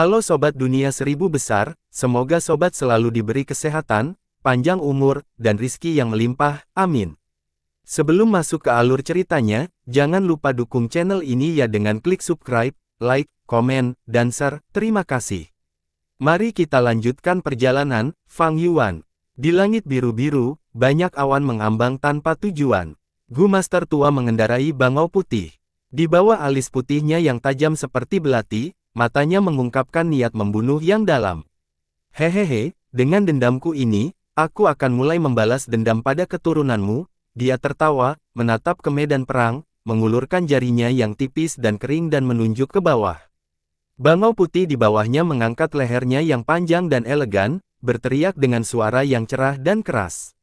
Halo Sobat Dunia Seribu Besar, semoga Sobat selalu diberi kesehatan, panjang umur, dan rizki yang melimpah, amin. Sebelum masuk ke alur ceritanya, jangan lupa dukung channel ini ya dengan klik subscribe, like, komen, dan share, terima kasih. Mari kita lanjutkan perjalanan, Fang Yuan. Di langit biru-biru, banyak awan mengambang tanpa tujuan. Gu Master tua mengendarai bangau putih. Di bawah alis putihnya yang tajam seperti belati, matanya mengungkapkan niat membunuh yang dalam. Hehehe, dengan dendamku ini, aku akan mulai membalas dendam pada keturunanmu. Dia tertawa, menatap ke medan perang, mengulurkan jarinya yang tipis dan kering dan menunjuk ke bawah. Bangau putih di bawahnya mengangkat lehernya yang panjang dan elegan, berteriak dengan suara yang cerah dan keras.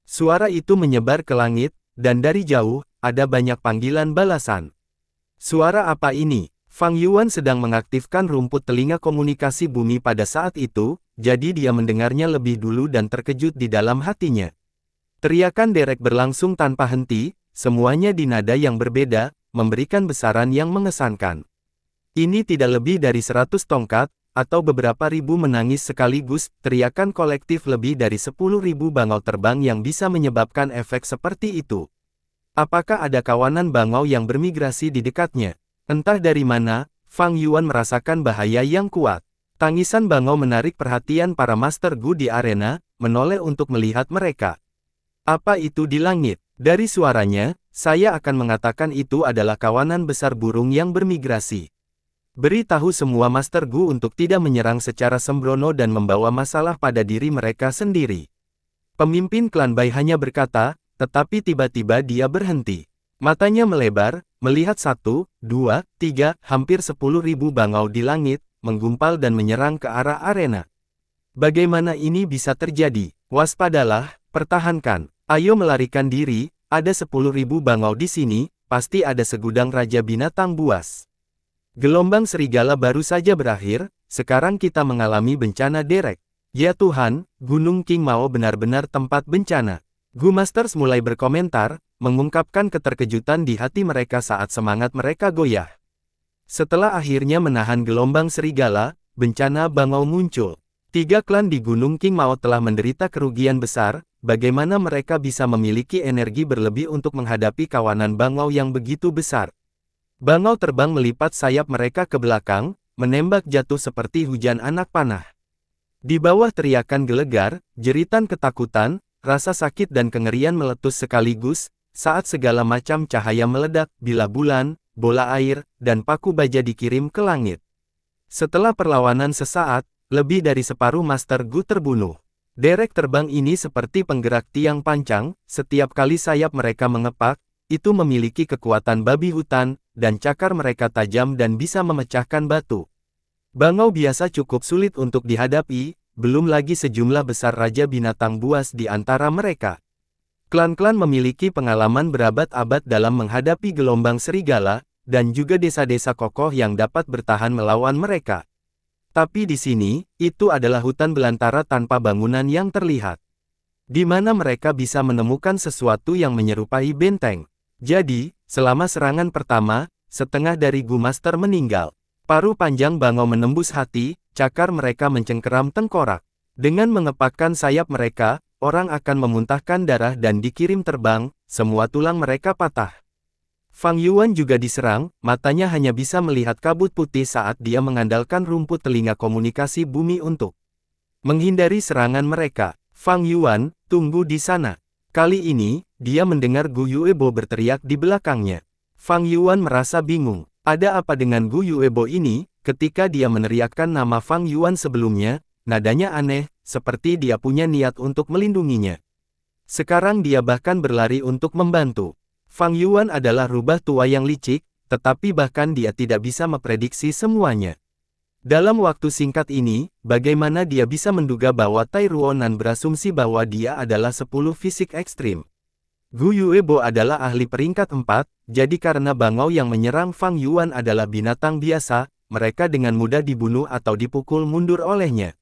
Suara itu menyebar ke langit, dan dari jauh, ada banyak panggilan balasan. Suara apa ini? Fang Yuan sedang mengaktifkan rumput telinga komunikasi bumi pada saat itu, jadi dia mendengarnya lebih dulu dan terkejut di dalam hatinya. Teriakan derek berlangsung tanpa henti, semuanya di nada yang berbeda, memberikan besaran yang mengesankan. Ini tidak lebih dari 100 tongkat, atau beberapa ribu menangis sekaligus, teriakan kolektif lebih dari 10.000 bangau terbang yang bisa menyebabkan efek seperti itu. Apakah ada kawanan bangau yang bermigrasi di dekatnya? Entah dari mana, Fang Yuan merasakan bahaya yang kuat. Tangisan bangau menarik perhatian para Master Gu di arena, menoleh untuk melihat mereka. Apa itu di langit? Dari suaranya, saya akan mengatakan itu adalah kawanan besar burung yang bermigrasi. Beritahu semua Master Gu untuk tidak menyerang secara sembrono dan membawa masalah pada diri mereka sendiri. Pemimpin klan Bai hanya berkata, tetapi tiba-tiba dia berhenti. Matanya melebar, melihat 1, 2, 3, hampir 10.000 bangau di langit, menggumpal dan menyerang ke arah arena. Bagaimana ini bisa terjadi? Waspadalah, pertahankan. Ayo melarikan diri, ada 10.000 bangau di sini, pasti ada segudang raja binatang buas. Gelombang serigala baru saja berakhir, sekarang kita mengalami bencana derek. Ya Tuhan, Gunung King Mao benar-benar tempat bencana. Gu Masters mulai berkomentar, mengungkapkan keterkejutan di hati mereka saat semangat mereka goyah. Setelah akhirnya menahan gelombang serigala, bencana bangau muncul. 3 klan di Gunung King Mao telah menderita kerugian besar, bagaimana mereka bisa memiliki energi berlebih untuk menghadapi kawanan bangau yang begitu besar. Bangau terbang melipat sayap mereka ke belakang, menembak jatuh seperti hujan anak panah. Di bawah teriakan gelegar, jeritan ketakutan, rasa sakit dan kengerian meletus sekaligus, saat segala macam cahaya meledak, bila bulan, bola air, dan paku baja dikirim ke langit. Setelah perlawanan sesaat, lebih dari separuh Master Gu terbunuh. Derek terbang ini seperti penggerak tiang pancang, setiap kali sayap mereka mengepak, itu memiliki kekuatan babi hutan, dan cakar mereka tajam dan bisa memecahkan batu. Bangau biasa cukup sulit untuk dihadapi, belum lagi sejumlah besar raja binatang buas di antara mereka. Klan-klan memiliki pengalaman berabad-abad dalam menghadapi gelombang serigala, dan juga desa-desa kokoh yang dapat bertahan melawan mereka. Tapi di sini, itu adalah hutan belantara tanpa bangunan yang terlihat. Di mana mereka bisa menemukan sesuatu yang menyerupai benteng. Jadi, selama serangan pertama, setengah dari Gu Master meninggal. Paruh panjang bangau menembus hati, cakar mereka mencengkeram tengkorak. Dengan mengepakkan sayap mereka, orang akan memuntahkan darah dan dikirim terbang, semua tulang mereka patah. Fang Yuan juga diserang, matanya hanya bisa melihat kabut putih saat dia mengandalkan rumput telinga komunikasi bumi untuk menghindari serangan mereka. Fang Yuan, tunggu di sana. Kali ini, dia mendengar Gu Yuebo berteriak di belakangnya. Fang Yuan merasa bingung. Ada apa dengan Gu Yuebo ini? Ketika dia meneriakkan nama Fang Yuan sebelumnya, nadanya aneh, seperti dia punya niat untuk melindunginya. Sekarang dia bahkan berlari untuk membantu. Fang Yuan adalah rubah tua yang licik, tetapi bahkan dia tidak bisa memprediksi semuanya. Dalam waktu singkat ini, bagaimana dia bisa menduga bahwa Tai Ruonan berasumsi bahwa dia adalah 10 fisik ekstrim. Gu Yuebo adalah ahli peringkat 4, jadi karena bangau yang menyerang Fang Yuan adalah binatang biasa, mereka dengan mudah dibunuh atau dipukul mundur olehnya.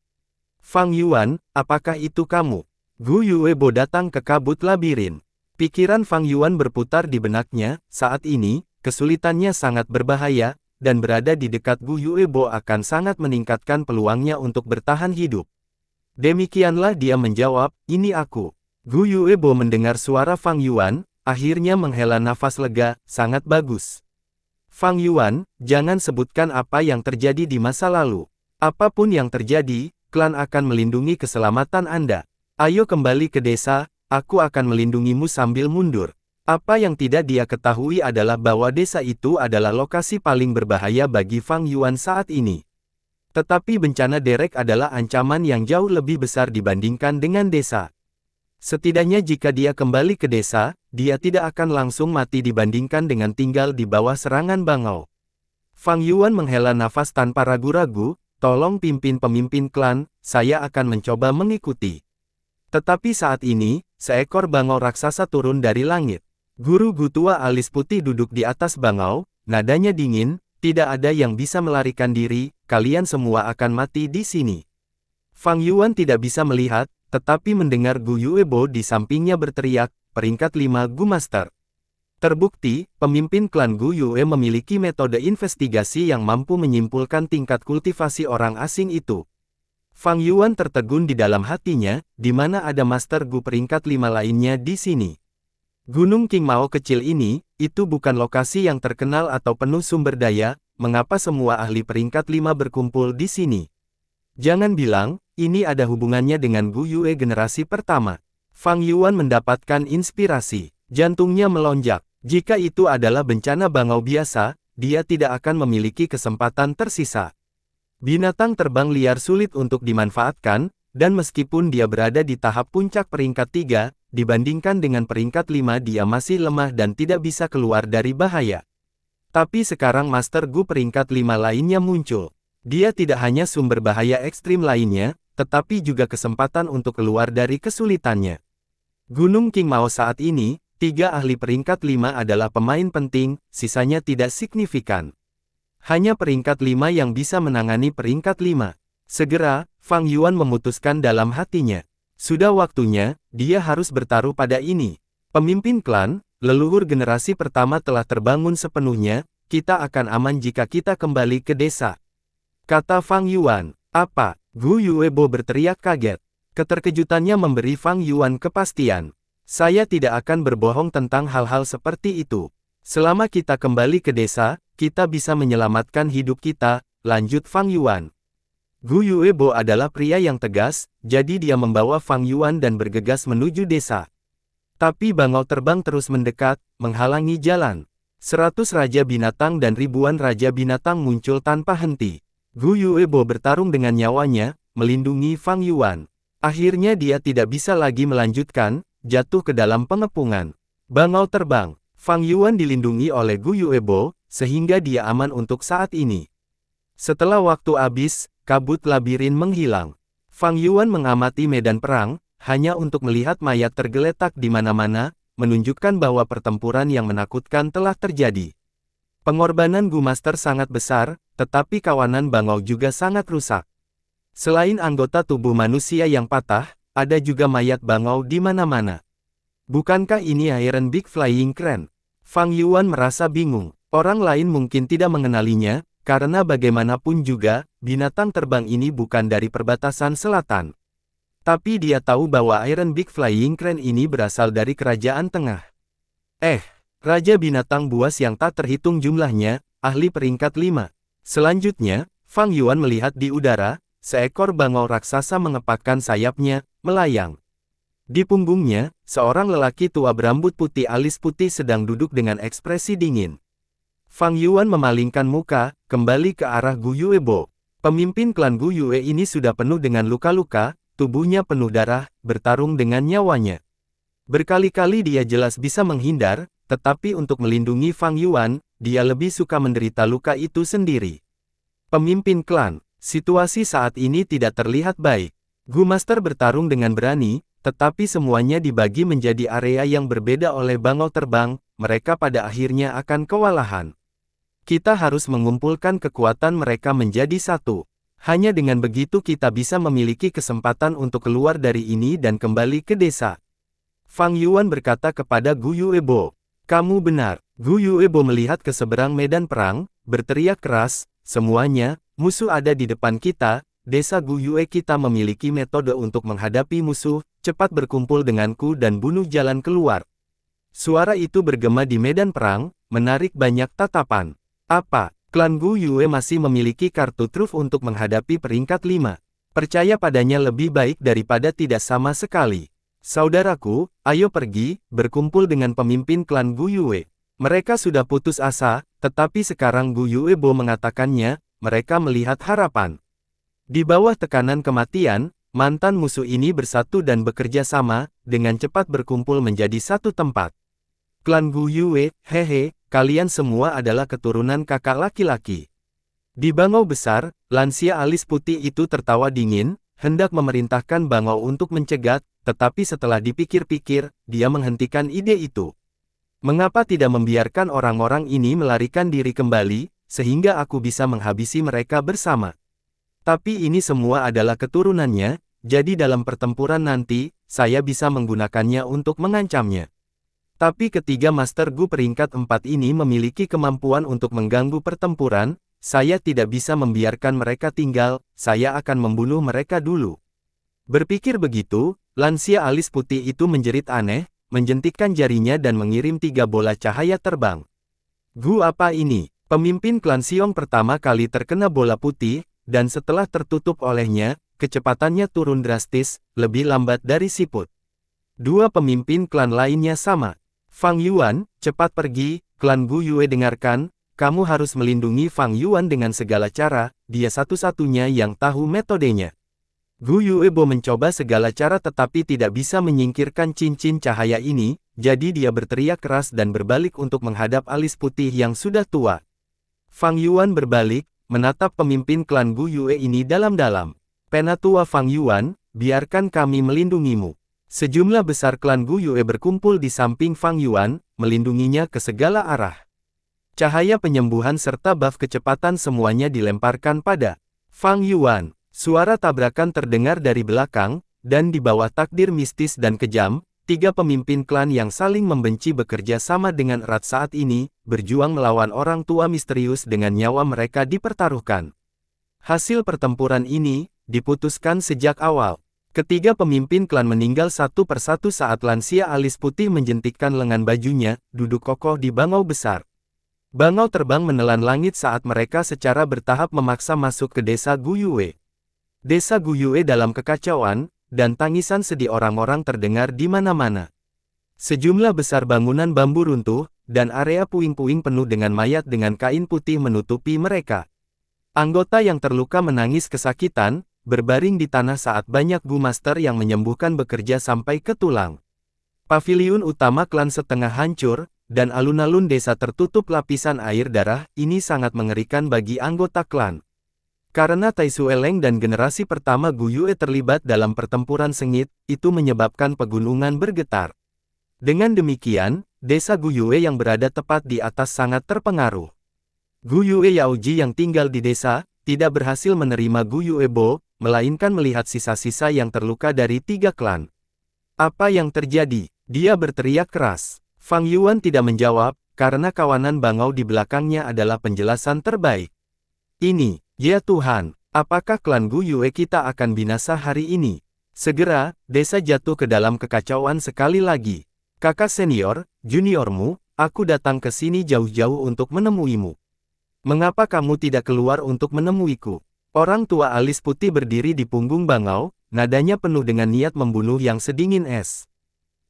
Fang Yuan, apakah itu kamu? Gu Yuebo datang ke kabut labirin. Pikiran Fang Yuan berputar di benaknya, saat ini, kesulitannya sangat berbahaya, dan berada di dekat Gu Yuebo akan sangat meningkatkan peluangnya untuk bertahan hidup. Demikianlah dia menjawab, ini aku. Gu Yuebo mendengar suara Fang Yuan, akhirnya menghela nafas lega, sangat bagus. Fang Yuan, jangan sebutkan apa yang terjadi di masa lalu. Apapun yang terjadi, klan akan melindungi keselamatan Anda. Ayo kembali ke desa, aku akan melindungimu sambil mundur. Apa yang tidak dia ketahui adalah bahwa desa itu adalah lokasi paling berbahaya bagi Fang Yuan saat ini. Tetapi bencana derek adalah ancaman yang jauh lebih besar dibandingkan dengan desa. Setidaknya jika dia kembali ke desa, dia tidak akan langsung mati dibandingkan dengan tinggal di bawah serangan bangau. Fang Yuan menghela nafas tanpa ragu-ragu, tolong pimpin pemimpin klan, saya akan mencoba mengikuti. Tetapi saat ini, seekor bangau raksasa turun dari langit. Guru Gu tua alis putih duduk di atas bangau, nadanya dingin, tidak ada yang bisa melarikan diri, kalian semua akan mati di sini. Fang Yuan tidak bisa melihat, tetapi mendengar Gu Yuebo di sampingnya berteriak, peringkat 5 Gu Master. Terbukti, pemimpin klan Gu Yue memiliki metode investigasi yang mampu menyimpulkan tingkat kultivasi orang asing itu. Fang Yuan tertegun di dalam hatinya, di mana ada Master Gu peringkat 5 lainnya di sini. Gunung King Mao kecil ini, itu bukan lokasi yang terkenal atau penuh sumber daya, mengapa semua ahli peringkat 5 berkumpul di sini? Jangan bilang, ini ada hubungannya dengan Gu Yue generasi pertama. Fang Yuan mendapatkan inspirasi, jantungnya melonjak. Jika itu adalah bencana bangau biasa, dia tidak akan memiliki kesempatan tersisa. Binatang terbang liar sulit untuk dimanfaatkan, dan meskipun dia berada di tahap puncak peringkat 3, dibandingkan dengan peringkat 5 dia masih lemah dan tidak bisa keluar dari bahaya. Tapi sekarang Master Gu peringkat 5 lainnya muncul. Dia tidak hanya sumber bahaya ekstrim lainnya, tetapi juga kesempatan untuk keluar dari kesulitannya. Gunung King Mao saat ini, 3 ahli peringkat 5 adalah pemain penting, sisanya tidak signifikan. Hanya peringkat 5 yang bisa menangani peringkat 5. Segera, Fang Yuan memutuskan dalam hatinya. Sudah waktunya, dia harus bertaruh pada ini. Pemimpin klan, leluhur generasi pertama telah terbangun sepenuhnya, kita akan aman jika kita kembali ke desa. Kata Fang Yuan. Apa? Gu Yuebo berteriak kaget. Keterkejutannya memberi Fang Yuan kepastian. Saya tidak akan berbohong tentang hal-hal seperti itu. Selama kita kembali ke desa, kita bisa menyelamatkan hidup kita, lanjut Fang Yuan. Gu Yuebo adalah pria yang tegas, jadi dia membawa Fang Yuan dan bergegas menuju desa. Tapi bangau terbang terus mendekat, menghalangi jalan. 100 raja binatang dan ribuan raja binatang muncul tanpa henti. Gu Yuebo bertarung dengan nyawanya, melindungi Fang Yuan. Akhirnya dia tidak bisa lagi melanjutkan, jatuh ke dalam pengepungan. Bangau terbang. Fang Yuan dilindungi oleh Gu Yuebo, sehingga dia aman untuk saat ini. Setelah waktu habis, kabut labirin menghilang. Fang Yuan mengamati medan perang, hanya untuk melihat mayat tergeletak di mana-mana, menunjukkan bahwa pertempuran yang menakutkan telah terjadi. Pengorbanan Gu Master sangat besar, tetapi kawanan bangau juga sangat rusak. Selain anggota tubuh manusia yang patah, ada juga mayat bangau di mana-mana. Bukankah ini Iron Big Flying Crane? Fang Yuan merasa bingung. Orang lain mungkin tidak mengenalinya, karena bagaimanapun juga, binatang terbang ini bukan dari perbatasan selatan. Tapi dia tahu bahwa Iron Big Flying Crane ini berasal dari kerajaan tengah. Raja binatang buas yang tak terhitung jumlahnya, ahli peringkat 5. Selanjutnya, Fang Yuan melihat di udara, seekor bangau raksasa mengepakkan sayapnya, melayang. Di punggungnya, seorang lelaki tua berambut putih alis putih sedang duduk dengan ekspresi dingin. Fang Yuan memalingkan muka, kembali ke arah Gu Yuebo. Pemimpin klan Gu Yue ini sudah penuh dengan luka-luka, tubuhnya penuh darah, bertarung dengan nyawanya. Berkali-kali dia jelas bisa menghindar, tetapi untuk melindungi Fang Yuan, dia lebih suka menderita luka itu sendiri. Pemimpin klan, situasi saat ini tidak terlihat baik. Gu Master bertarung dengan berani, tetapi semuanya dibagi menjadi area yang berbeda oleh bangau terbang, mereka pada akhirnya akan kewalahan. Kita harus mengumpulkan kekuatan mereka menjadi satu. Hanya dengan begitu kita bisa memiliki kesempatan untuk keluar dari ini dan kembali ke desa. Fang Yuan berkata kepada Gu Yuebo. Kamu benar. Gu Yuebo melihat ke seberang medan perang, berteriak keras, semuanya, musuh ada di depan kita, desa Gu Yue kita memiliki metode untuk menghadapi musuh, cepat berkumpul denganku dan bunuh jalan keluar. Suara itu bergema di medan perang, menarik banyak tatapan. Apa? Klan Gu Yue masih memiliki kartu truf untuk menghadapi peringkat 5. Percaya padanya lebih baik daripada tidak sama sekali. Saudaraku, ayo pergi, berkumpul dengan pemimpin klan Gu Yue. Mereka sudah putus asa, tetapi sekarang Gu Yuebo mengatakannya, mereka melihat harapan. Di bawah tekanan kematian, mantan musuh ini bersatu dan bekerja sama, dengan cepat berkumpul menjadi satu tempat. Klan Gu Yue, hehe, kalian semua adalah keturunan kakak laki-laki. Di bangau besar, lansia alis putih itu tertawa dingin, hendak memerintahkan bangau untuk mencegat, tetapi setelah dipikir-pikir, dia menghentikan ide itu. Mengapa tidak membiarkan orang-orang ini melarikan diri kembali, sehingga aku bisa menghabisi mereka bersama? Tapi ini semua adalah keturunannya, jadi dalam pertempuran nanti, saya bisa menggunakannya untuk mengancamnya. Tapi ketiga Master Gu peringkat 4 ini memiliki kemampuan untuk mengganggu pertempuran, saya tidak bisa membiarkan mereka tinggal, saya akan membunuh mereka dulu. Berpikir begitu, lansia alis putih itu menjerit aneh, menjentikkan jarinya dan mengirim 3 bola cahaya terbang. Gu apa ini? Pemimpin klan Siong pertama kali terkena bola putih, dan setelah tertutup olehnya, kecepatannya turun drastis, lebih lambat dari siput. 2 pemimpin klan lainnya sama. Fang Yuan, cepat pergi, klan Gu Yue dengarkan, kamu harus melindungi Fang Yuan dengan segala cara, dia satu-satunya yang tahu metodenya. Gu Yuebo mencoba segala cara tetapi tidak bisa menyingkirkan cincin cahaya ini, jadi dia berteriak keras dan berbalik untuk menghadap alis putih yang sudah tua. Fang Yuan berbalik, menatap pemimpin klan Gu Yue ini dalam-dalam. Penatua Fang Yuan, biarkan kami melindungimu. Sejumlah besar klan Gu Yue berkumpul di samping Fang Yuan, melindunginya ke segala arah. Cahaya penyembuhan serta buff kecepatan semuanya dilemparkan pada Fang Yuan. Suara tabrakan terdengar dari belakang, dan di bawah takdir mistis dan kejam, 3 pemimpin klan yang saling membenci bekerja sama dengan erat saat ini, berjuang melawan orang tua misterius dengan nyawa mereka dipertaruhkan. Hasil pertempuran ini, diputuskan sejak awal. Ketiga pemimpin klan meninggal satu persatu saat lansia alis putih menjentikkan lengan bajunya, duduk kokoh di bangau besar. Bangau terbang menelan langit saat mereka secara bertahap memaksa masuk ke desa Gu Yue. Desa Gu Yue dalam kekacauan, dan tangisan sedih orang-orang terdengar di mana-mana. Sejumlah besar bangunan bambu runtuh, dan area puing-puing penuh dengan mayat dengan kain putih menutupi mereka. Anggota yang terluka menangis kesakitan, berbaring di tanah saat banyak Gu Master yang menyembuhkan bekerja sampai ke tulang. Paviliun utama klan setengah hancur, dan alun-alun desa tertutup lapisan air darah, ini sangat mengerikan bagi anggota klan. Karena Tai Sueleng dan generasi pertama Gu Yue terlibat dalam pertempuran sengit, itu menyebabkan pegunungan bergetar. Dengan demikian, desa Gu Yue yang berada tepat di atas sangat terpengaruh. Gu Yue Yaoji yang tinggal di desa, tidak berhasil menerima Gu Yuebo, melainkan melihat sisa-sisa yang terluka dari 3 klan. Apa yang terjadi? Dia berteriak keras. Fang Yuan tidak menjawab, karena kawanan bangau di belakangnya adalah penjelasan terbaik. Ini. Ya Tuhan, apakah klan Gu Yue kita akan binasa hari ini? Segera, desa jatuh ke dalam kekacauan sekali lagi. Kakak senior, juniormu, aku datang ke sini jauh-jauh untuk menemuimu. Mengapa kamu tidak keluar untuk menemuiku? Orang tua alis putih berdiri di punggung bangau, nadanya penuh dengan niat membunuh yang sedingin es.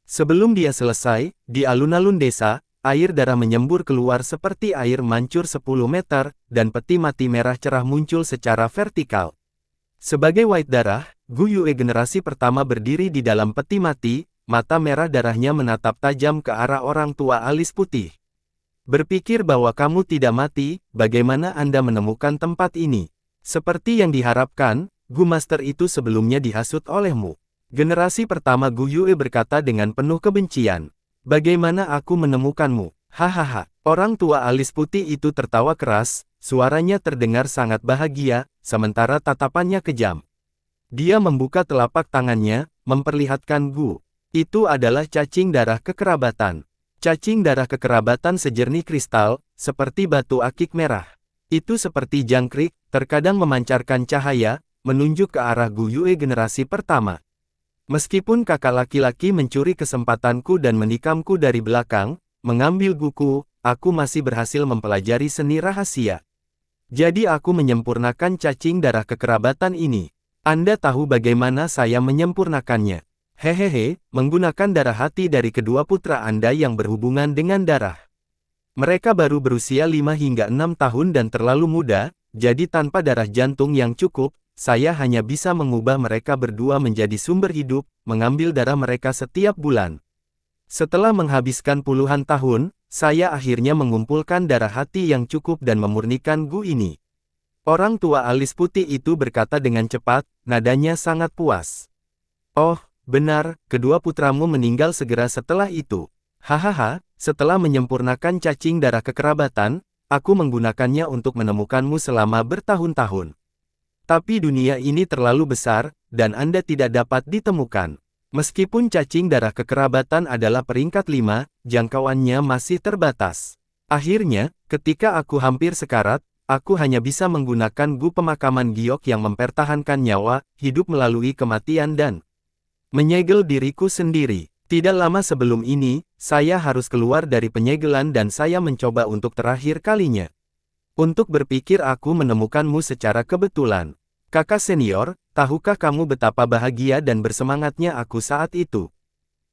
Sebelum dia selesai, di alun-alun desa, air darah menyembur keluar seperti air mancur 10 meter, dan peti mati merah cerah muncul secara vertikal. Sebagai white darah, Gu Yue generasi pertama berdiri di dalam peti mati, mata merah darahnya menatap tajam ke arah orang tua alis putih. Berpikir bahwa kamu tidak mati, bagaimana Anda menemukan tempat ini? Seperti yang diharapkan, Gu Master itu sebelumnya dihasut olehmu. Generasi pertama Gu Yue berkata dengan penuh kebencian. Bagaimana aku menemukanmu? Hahaha. Orang tua alis putih itu tertawa keras, suaranya terdengar sangat bahagia, sementara tatapannya kejam. Dia membuka telapak tangannya, memperlihatkan Gu. Itu adalah cacing darah kekerabatan. Cacing darah kekerabatan sejernih kristal, seperti batu akik merah. Itu seperti jangkrik, terkadang memancarkan cahaya, menunjuk ke arah Gu Yue generasi pertama. Meskipun kakak laki-laki mencuri kesempatanku dan menikamku dari belakang, mengambil guku, aku masih berhasil mempelajari seni rahasia. Jadi aku menyempurnakan cacing darah kekerabatan ini. Anda tahu bagaimana saya menyempurnakannya? Hehehe, menggunakan darah hati dari kedua putra Anda yang berhubungan dengan darah. Mereka baru berusia 5 hingga 6 tahun dan terlalu muda, jadi tanpa darah jantung yang cukup, saya hanya bisa mengubah mereka berdua menjadi sumber hidup, mengambil darah mereka setiap bulan. Setelah menghabiskan puluhan tahun, saya akhirnya mengumpulkan darah hati yang cukup dan memurnikan Gu ini. Orang tua alis putih itu berkata dengan cepat, nadanya sangat puas. Oh, benar, kedua putramu meninggal segera setelah itu. Hahaha, setelah menyempurnakan cacing darah kekerabatan, aku menggunakannya untuk menemukanmu selama bertahun-tahun. Tapi dunia ini terlalu besar, dan Anda tidak dapat ditemukan. Meskipun cacing darah kekerabatan adalah peringkat 5, jangkauannya masih terbatas. Akhirnya, ketika aku hampir sekarat, aku hanya bisa menggunakan Gu pemakaman giok yang mempertahankan nyawa, hidup melalui kematian dan menyegel diriku sendiri. Tidak lama sebelum ini, saya harus keluar dari penyegelan dan saya mencoba untuk terakhir kalinya. Untuk berpikir aku menemukanmu secara kebetulan. Kakak senior, tahukah kamu betapa bahagia dan bersemangatnya aku saat itu?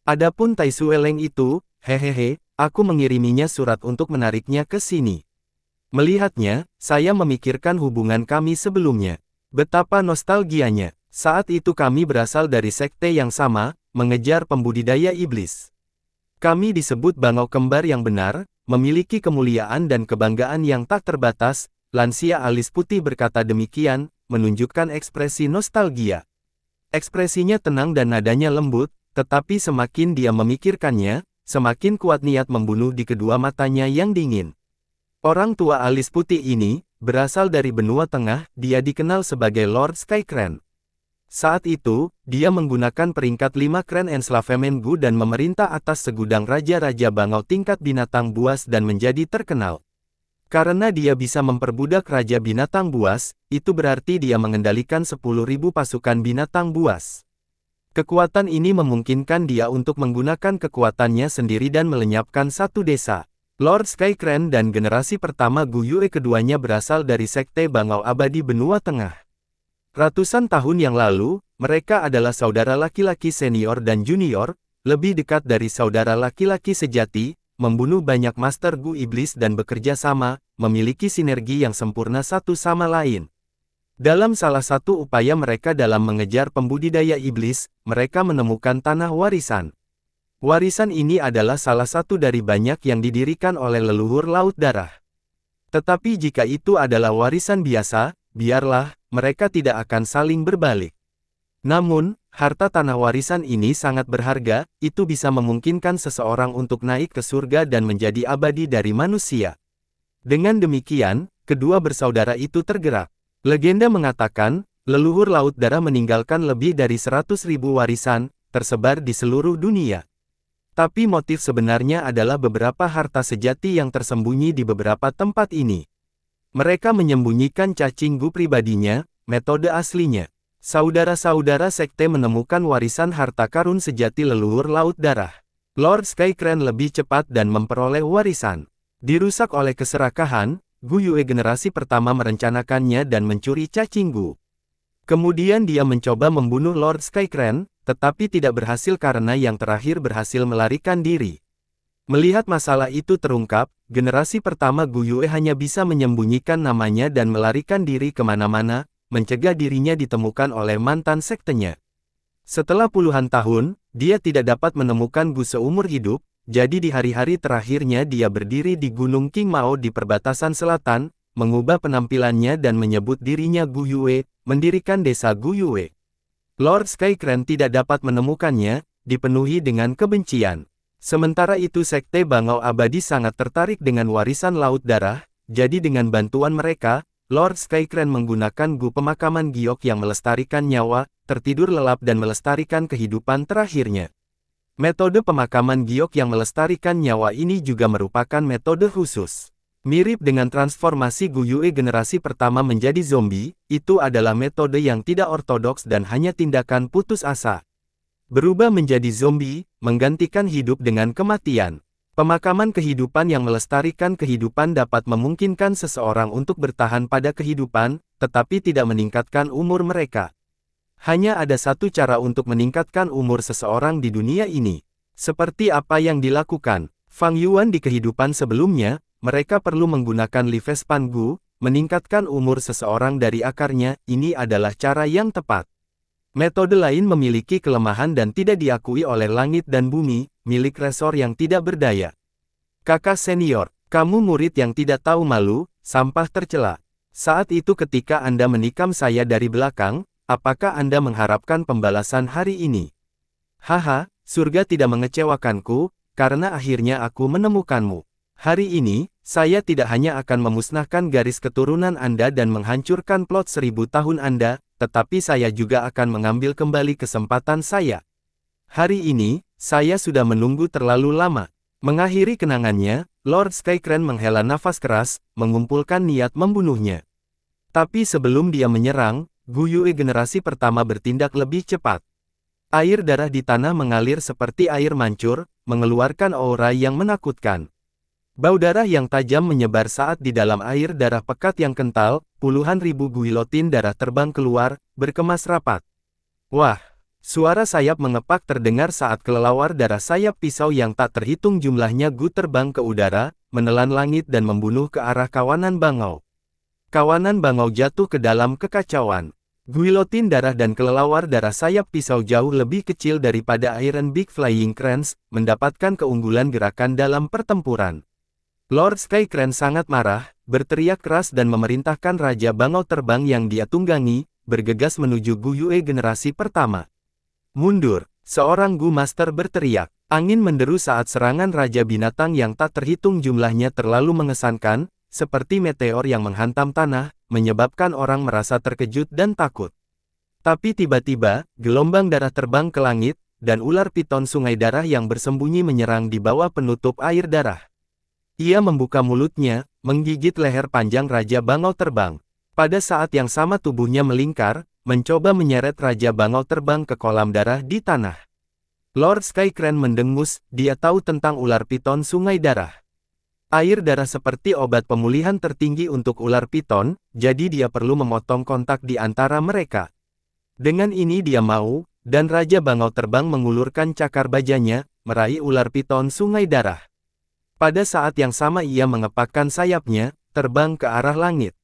Adapun Tai Sueleng itu, hehehe, aku mengiriminya surat untuk menariknya ke sini. Melihatnya, saya memikirkan hubungan kami sebelumnya. Betapa nostalgianya. Saat itu kami berasal dari sekte yang sama, mengejar pembudidaya iblis. Kami disebut bangau kembar yang benar, memiliki kemuliaan dan kebanggaan yang tak terbatas. Lansia alis putih berkata demikian, menunjukkan ekspresi nostalgia. Ekspresinya tenang dan nadanya lembut, tetapi semakin dia memikirkannya, semakin kuat niat membunuh di kedua matanya yang dingin. Orang tua alis putih ini, berasal dari benua tengah, dia dikenal sebagai Lord Skycrane. Saat itu, dia menggunakan peringkat 5 Crane Enslavement Gu dan memerintah atas segudang raja-raja bangau tingkat binatang buas dan menjadi terkenal. Karena dia bisa memperbudak raja binatang buas, itu berarti dia mengendalikan 10.000 pasukan binatang buas. Kekuatan ini memungkinkan dia untuk menggunakan kekuatannya sendiri dan melenyapkan satu desa. Lord Skycrane dan generasi pertama Gu Yue keduanya berasal dari sekte bangau abadi benua tengah. Ratusan tahun yang lalu, mereka adalah saudara laki-laki senior dan junior, lebih dekat dari saudara laki-laki sejati, membunuh banyak master Gu iblis dan bekerja sama, memiliki sinergi yang sempurna satu sama lain. Dalam salah satu upaya mereka dalam mengejar pembudidaya iblis, mereka menemukan tanah warisan. Warisan ini adalah salah satu dari banyak yang didirikan oleh leluhur Laut Darah. Tetapi jika itu adalah warisan biasa, biarlah, mereka tidak akan saling berbalik. Namun, harta tanah warisan ini sangat berharga, itu bisa memungkinkan seseorang untuk naik ke surga dan menjadi abadi dari manusia. Dengan demikian, kedua bersaudara itu tergerak. Legenda mengatakan, leluhur Laut Darah meninggalkan lebih dari 100.000 warisan, tersebar di seluruh dunia. Tapi motif sebenarnya adalah beberapa harta sejati yang tersembunyi di beberapa tempat ini. Mereka menyembunyikan cacing Gu pribadinya, metode aslinya. Saudara-saudara sekte menemukan warisan harta karun sejati leluhur Laut Darah. Lord Skycrane lebih cepat dan memperoleh warisan. Dirusak oleh keserakahan, Gu Yue generasi pertama merencanakannya dan mencuri cacing Gu. Kemudian dia mencoba membunuh Lord Skycrane, tetapi tidak berhasil karena yang terakhir berhasil melarikan diri. Melihat masalah itu terungkap, generasi pertama Gu Yue hanya bisa menyembunyikan namanya dan melarikan diri kemana-mana, mencegah dirinya ditemukan oleh mantan sektenya. Setelah puluhan tahun, dia tidak dapat menemukan Gu seumur hidup, jadi di hari-hari terakhirnya dia berdiri di Gunung King Mao di perbatasan selatan, mengubah penampilannya dan menyebut dirinya Gu Yue, mendirikan desa Gu Yue. Lord Skycrane tidak dapat menemukannya, dipenuhi dengan kebencian. Sementara itu sekte bangau abadi sangat tertarik dengan warisan Laut Darah, jadi dengan bantuan mereka, Lord Skycrane menggunakan Gu pemakaman giok yang melestarikan nyawa, tertidur lelap dan melestarikan kehidupan terakhirnya. Metode pemakaman giok yang melestarikan nyawa ini juga merupakan metode khusus. Mirip dengan transformasi Guyue generasi pertama menjadi zombie, itu adalah metode yang tidak ortodoks dan hanya tindakan putus asa. Berubah menjadi zombie, menggantikan hidup dengan kematian. Pemakaman kehidupan yang melestarikan kehidupan dapat memungkinkan seseorang untuk bertahan pada kehidupan, tetapi tidak meningkatkan umur mereka. Hanya ada satu cara untuk meningkatkan umur seseorang di dunia ini. Seperti apa yang dilakukan Fang Yuan di kehidupan sebelumnya, mereka perlu menggunakan Livespan Gu, meningkatkan umur seseorang dari akarnya. Ini adalah cara yang tepat. Metode lain memiliki kelemahan dan tidak diakui oleh langit dan bumi, milik resor yang tidak berdaya. Kakak senior, kamu murid yang tidak tahu malu, sampah tercela. Saat itu ketika Anda menikam saya dari belakang, apakah Anda mengharapkan pembalasan hari ini? Haha, surga tidak mengecewakanku, karena akhirnya aku menemukanmu. Hari ini, saya tidak hanya akan memusnahkan garis keturunan Anda dan menghancurkan plot 1000 tahun Anda, tetapi saya juga akan mengambil kembali kesempatan saya. Hari ini, saya sudah menunggu terlalu lama. Mengakhiri kenangannya, Lord Skycrane menghela nafas keras, mengumpulkan niat membunuhnya. Tapi sebelum dia menyerang, Guyue generasi pertama bertindak lebih cepat. Air darah di tanah mengalir seperti air mancur, mengeluarkan aura yang menakutkan. Bau darah yang tajam menyebar saat di dalam air darah pekat yang kental, puluhan ribu guilotin darah terbang keluar, berkemas rapat. Wah! Suara sayap mengepak terdengar saat kelelawar darah sayap pisau yang tak terhitung jumlahnya Gu terbang ke udara, menelan langit dan membunuh ke arah kawanan bangau. Kawanan bangau jatuh ke dalam kekacauan. Guilotin darah dan kelelawar darah sayap pisau jauh lebih kecil daripada Iron Big Flying Cranes, mendapatkan keunggulan gerakan dalam pertempuran. Lord Skycrane sangat marah, berteriak keras dan memerintahkan Raja Bangau terbang yang dia tunggangi, bergegas menuju Guyue generasi pertama. Mundur, seorang Gu Master berteriak. Angin menderu saat serangan Raja Binatang yang tak terhitung jumlahnya terlalu mengesankan, seperti meteor yang menghantam tanah, menyebabkan orang merasa terkejut dan takut. Tapi tiba-tiba, gelombang darah terbang ke langit, dan ular piton sungai darah yang bersembunyi menyerang di bawah penutup air darah. Ia membuka mulutnya, menggigit leher panjang Raja Bangau terbang. Pada saat yang sama tubuhnya melingkar, mencoba menyeret Raja Bangau terbang ke kolam darah di tanah. Lord Skycrane mendengus, dia tahu tentang ular piton sungai darah. Air darah seperti obat pemulihan tertinggi untuk ular piton, jadi dia perlu memotong kontak di antara mereka. Dengan ini dia mau, dan Raja Bangau terbang mengulurkan cakar bajanya, meraih ular piton sungai darah. Pada saat yang sama ia mengepakkan sayapnya, terbang ke arah langit.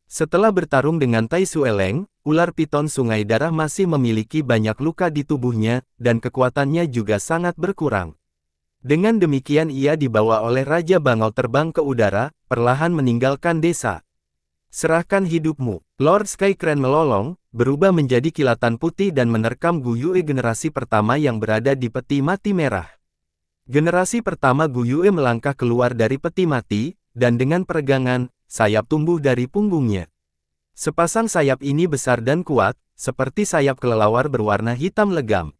Setelah bertarung dengan Tai Sueleng, ular piton sungai darah masih memiliki banyak luka di tubuhnya, dan kekuatannya juga sangat berkurang. Dengan demikian ia dibawa oleh Raja Bangau terbang ke udara, perlahan meninggalkan desa. Serahkan hidupmu. Lord Skycrane melolong, berubah menjadi kilatan putih dan menerkam Guyue generasi pertama yang berada di peti mati merah. Generasi pertama Guyue melangkah keluar dari peti mati, dan dengan peregangan, sayap tumbuh dari punggungnya. Sepasang sayap ini besar dan kuat, seperti sayap kelelawar berwarna hitam legam.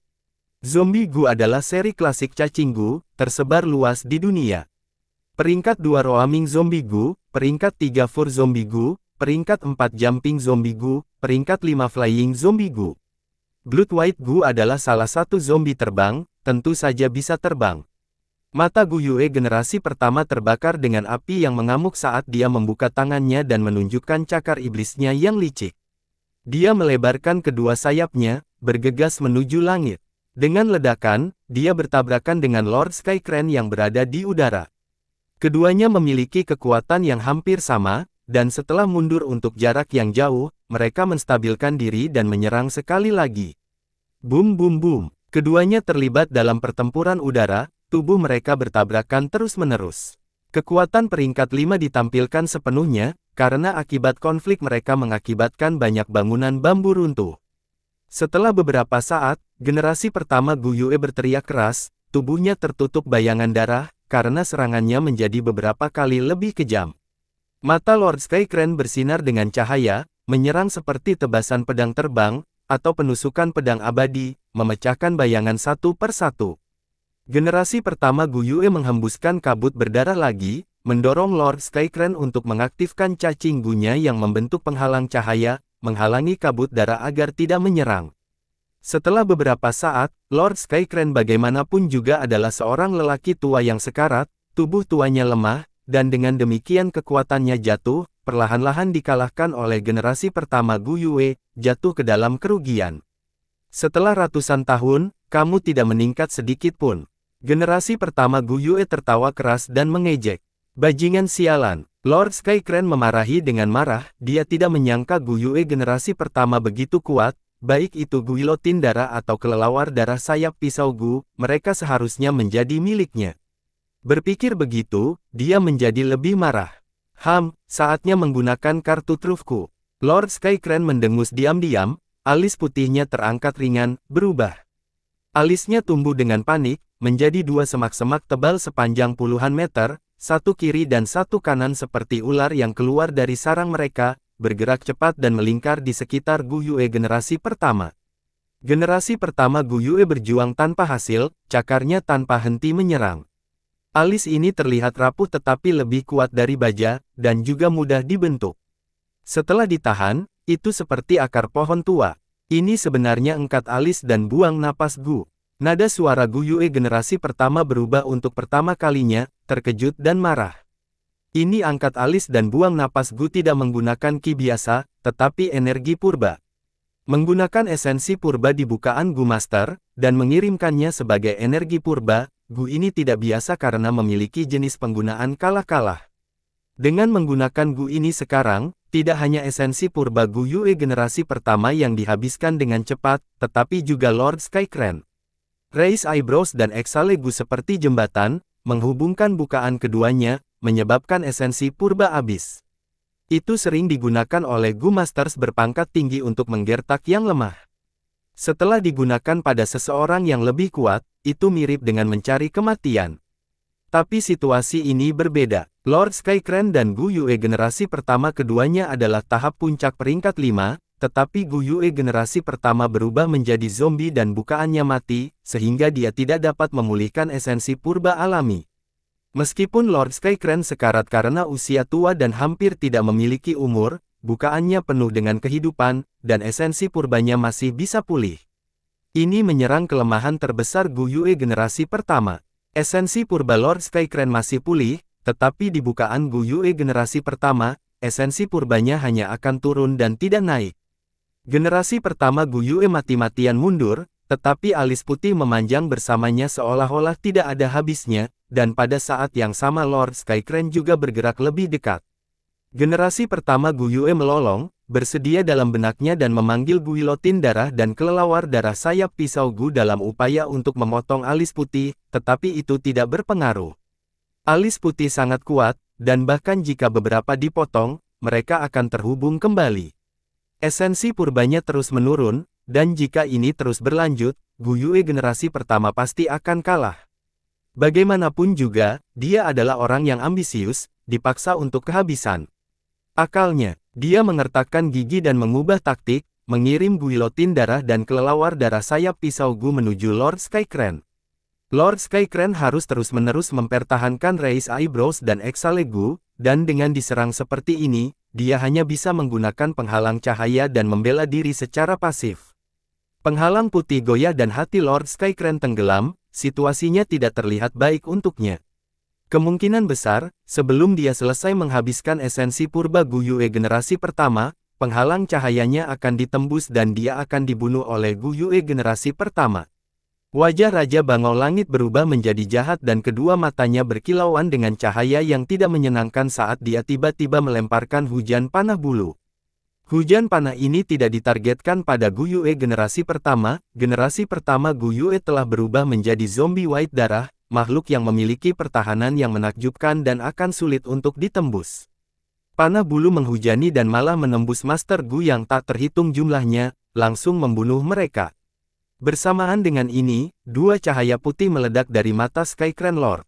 Zombie Gu adalah seri klasik cacing Gu, tersebar luas di dunia. Peringkat 2 Roaming Zombie Gu, peringkat 3 Fur Zombie Gu, peringkat 4 Jumping Zombie Gu, peringkat 5 Flying Zombie Gu. Blood White Gu adalah salah satu zombie terbang, tentu saja bisa terbang. Mata Guyue generasi pertama terbakar dengan api yang mengamuk saat dia membuka tangannya dan menunjukkan cakar iblisnya yang licik. Dia melebarkan kedua sayapnya, bergegas menuju langit. Dengan ledakan, dia bertabrakan dengan Lord Skycrane yang berada di udara. Keduanya memiliki kekuatan yang hampir sama, dan setelah mundur untuk jarak yang jauh, mereka menstabilkan diri dan menyerang sekali lagi. Boom boom boom. Keduanya terlibat dalam pertempuran udara. Tubuh mereka bertabrakan terus-menerus. Kekuatan peringkat 5 ditampilkan sepenuhnya, karena akibat konflik mereka mengakibatkan banyak bangunan bambu runtuh. Setelah beberapa saat, generasi pertama Guyue berteriak keras, tubuhnya tertutup bayangan darah, karena serangannya menjadi beberapa kali lebih kejam. Mata Lord Skycrane bersinar dengan cahaya, menyerang seperti tebasan pedang terbang, atau penusukan pedang abadi, memecahkan bayangan satu per satu. Generasi pertama Gu Yue menghembuskan kabut berdarah lagi, mendorong Lord Skycrane untuk mengaktifkan cacing Gu-nya yang membentuk penghalang cahaya, menghalangi kabut darah agar tidak menyerang. Setelah beberapa saat, Lord Skycrane bagaimanapun juga adalah seorang lelaki tua yang sekarat, tubuh tuanya lemah, dan dengan demikian kekuatannya jatuh, perlahan-lahan dikalahkan oleh generasi pertama Gu Yue, jatuh ke dalam kerugian. Setelah ratusan tahun, kamu tidak meningkat sedikit pun. Generasi pertama Gu Yue tertawa keras dan mengejek. Bajingan sialan. Lord Skycrane memarahi dengan marah, dia tidak menyangka Gu Yue generasi pertama begitu kuat, baik itu guilotin darah atau kelelawar darah sayap pisau Gu, mereka seharusnya menjadi miliknya. Berpikir begitu, dia menjadi lebih marah. Saatnya menggunakan kartu trufku. Lord Skycrane mendengus diam-diam, alis putihnya terangkat ringan, berubah. Alisnya tumbuh dengan panik, menjadi dua semak-semak tebal sepanjang puluhan meter, satu kiri dan satu kanan seperti ular yang keluar dari sarang mereka, bergerak cepat dan melingkar di sekitar Gu Yue generasi pertama. Generasi pertama Gu Yue berjuang tanpa hasil, cakarnya tanpa henti menyerang. Alis ini terlihat rapuh tetapi lebih kuat dari baja, dan juga mudah dibentuk. Setelah ditahan, itu seperti akar pohon tua. Ini sebenarnya engkat alis dan buang napas Gu. Nada suara Gu Yue generasi pertama berubah untuk pertama kalinya, terkejut dan marah. Ini angkat alis dan buang napas Gu tidak menggunakan ki biasa, tetapi energi purba. Menggunakan esensi purba di bukaan Gu Master, dan mengirimkannya sebagai energi purba, Gu ini tidak biasa karena memiliki jenis penggunaan kalah-kalah. Dengan menggunakan Gu ini sekarang, tidak hanya esensi purba Gu Yue generasi pertama yang dihabiskan dengan cepat, tetapi juga Lord Skycrane. Raise Eyebrows dan Exhale Gu seperti jembatan, menghubungkan bukaan keduanya, menyebabkan esensi purba habis. Itu sering digunakan oleh Gu Masters berpangkat tinggi untuk menggertak yang lemah. Setelah digunakan pada seseorang yang lebih kuat, itu mirip dengan mencari kematian. Tapi situasi ini berbeda. Lord Skycrane dan Gu Yue generasi pertama keduanya adalah tahap puncak peringkat 5, tetapi Gu Yue generasi pertama berubah menjadi zombie dan bukaannya mati, sehingga dia tidak dapat memulihkan esensi purba alami. Meskipun Lord Skycrane sekarat karena usia tua dan hampir tidak memiliki umur, bukaannya penuh dengan kehidupan, dan esensi purbanya masih bisa pulih. Ini menyerang kelemahan terbesar Gu Yue generasi pertama. Esensi purba Lord Skycrane masih pulih, tetapi di bukaan Gu Yue generasi pertama, esensi purbanya hanya akan turun dan tidak naik. Generasi pertama Gu Yue mati-matian mundur, tetapi alis putih memanjang bersamanya seolah-olah tidak ada habisnya, dan pada saat yang sama Lord Skycrane juga bergerak lebih dekat. Generasi pertama Gu Yue melolong, bersedia dalam benaknya dan memanggil guilotin darah dan kelelawar darah sayap pisau Gu dalam upaya untuk memotong alis putih, tetapi itu tidak berpengaruh. Alis putih sangat kuat, dan bahkan jika beberapa dipotong, mereka akan terhubung kembali. Esensi purbanya terus menurun, dan jika ini terus berlanjut, Gu Yue generasi pertama pasti akan kalah. Bagaimanapun juga, dia adalah orang yang ambisius, dipaksa untuk kehabisan akalnya. Dia mengertakkan gigi dan mengubah taktik, mengirim guilotin darah dan kelelawar darah sayap pisau Gu menuju Lord Skycrane. Lord Skycrane harus terus-menerus mempertahankan Raise Eyebrows dan Exhale Gu, dan dengan diserang seperti ini, dia hanya bisa menggunakan penghalang cahaya dan membela diri secara pasif. Penghalang putih goyah dan hati Lord Skycrane tenggelam, situasinya tidak terlihat baik untuknya. Kemungkinan besar, sebelum dia selesai menghabiskan esensi purba Gu Yue generasi pertama, penghalang cahayanya akan ditembus dan dia akan dibunuh oleh Gu Yue generasi pertama. Wajah Raja Bangau Langit berubah menjadi jahat dan kedua matanya berkilauan dengan cahaya yang tidak menyenangkan saat dia tiba-tiba melemparkan hujan panah bulu. Hujan panah ini tidak ditargetkan pada Gu Yue generasi pertama Gu Yue telah berubah menjadi zombie white darah, makhluk yang memiliki pertahanan yang menakjubkan dan akan sulit untuk ditembus. Panah bulu menghujani dan malah menembus Master Gu yang tak terhitung jumlahnya, langsung membunuh mereka. Bersamaan dengan ini, dua cahaya putih meledak dari mata Skycrane Lord.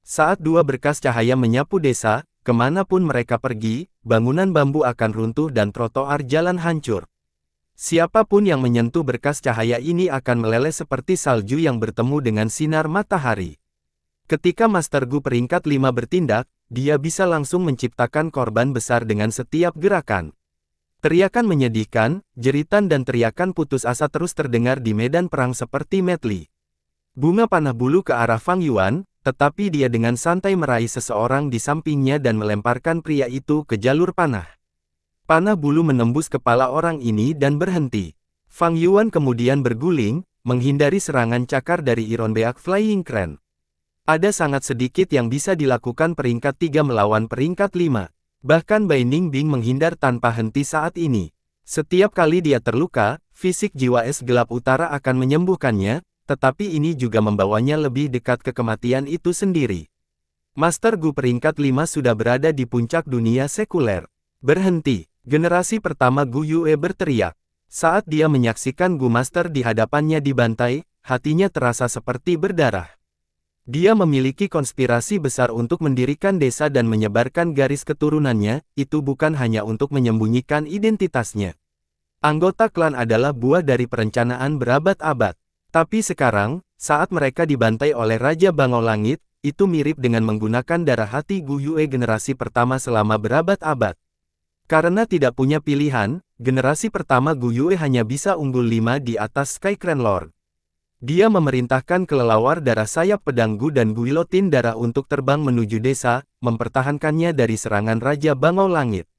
Saat dua berkas cahaya menyapu desa, kemanapun mereka pergi, bangunan bambu akan runtuh dan trotoar jalan hancur. Siapapun yang menyentuh berkas cahaya ini akan meleleh seperti salju yang bertemu dengan sinar matahari. Ketika Master Gu peringkat 5 bertindak, dia bisa langsung menciptakan korban besar dengan setiap gerakan. Teriakan menyedihkan, jeritan dan teriakan putus asa terus terdengar di medan perang seperti medley. Bunga panah bulu ke arah Fang Yuan, tetapi dia dengan santai meraih seseorang di sampingnya dan melemparkan pria itu ke jalur panah. Panah bulu menembus kepala orang ini dan berhenti. Fang Yuan kemudian berguling, menghindari serangan cakar dari Iron Beak Flying Crane. Ada sangat sedikit yang bisa dilakukan peringkat 3 melawan peringkat 5. Bahkan Bai Ningbing menghindar tanpa henti saat ini. Setiap kali dia terluka, fisik jiwa es gelap utara akan menyembuhkannya, tetapi ini juga membawanya lebih dekat ke kematian itu sendiri. Master Gu peringkat 5 sudah berada di puncak dunia sekuler. Berhenti, generasi pertama Gu Yue berteriak. Saat dia menyaksikan Gu Master di hadapannya dibantai, hatinya terasa seperti berdarah. Dia memiliki konspirasi besar untuk mendirikan desa dan menyebarkan garis keturunannya, itu bukan hanya untuk menyembunyikan identitasnya. Anggota klan adalah buah dari perencanaan berabad-abad. Tapi sekarang, saat mereka dibantai oleh Raja Bangau Langit, itu mirip dengan menggunakan darah hati Gu Yue generasi pertama selama berabad-abad. Karena tidak punya pilihan, generasi pertama Gu Yue hanya bisa unggul 5 di atas Sky Crane Lord. Dia memerintahkan kelelawar darah sayap pedang Gu dan guilotin darah untuk terbang menuju desa, mempertahankannya dari serangan Raja Bangau Langit.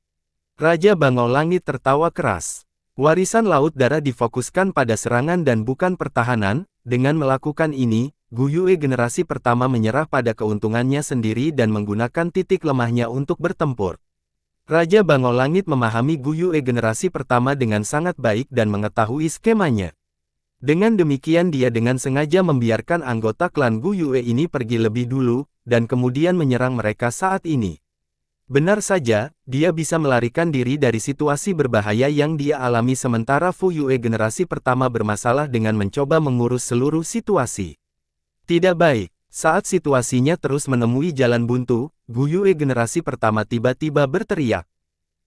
Raja Bangau Langit tertawa keras. Warisan laut darah difokuskan pada serangan dan bukan pertahanan. Dengan melakukan ini, Gu Yue generasi pertama menyerah pada keuntungannya sendiri dan menggunakan titik lemahnya untuk bertempur. Raja Bangau Langit memahami Gu Yue generasi pertama dengan sangat baik dan mengetahui skemanya. Dengan demikian dia dengan sengaja membiarkan anggota klan Gu Yue ini pergi lebih dulu, dan kemudian menyerang mereka saat ini. Benar saja, dia bisa melarikan diri dari situasi berbahaya yang dia alami sementara Fu Yue generasi pertama bermasalah dengan mencoba mengurus seluruh situasi. Tidak baik, saat situasinya terus menemui jalan buntu, Gu Yue generasi pertama tiba-tiba berteriak.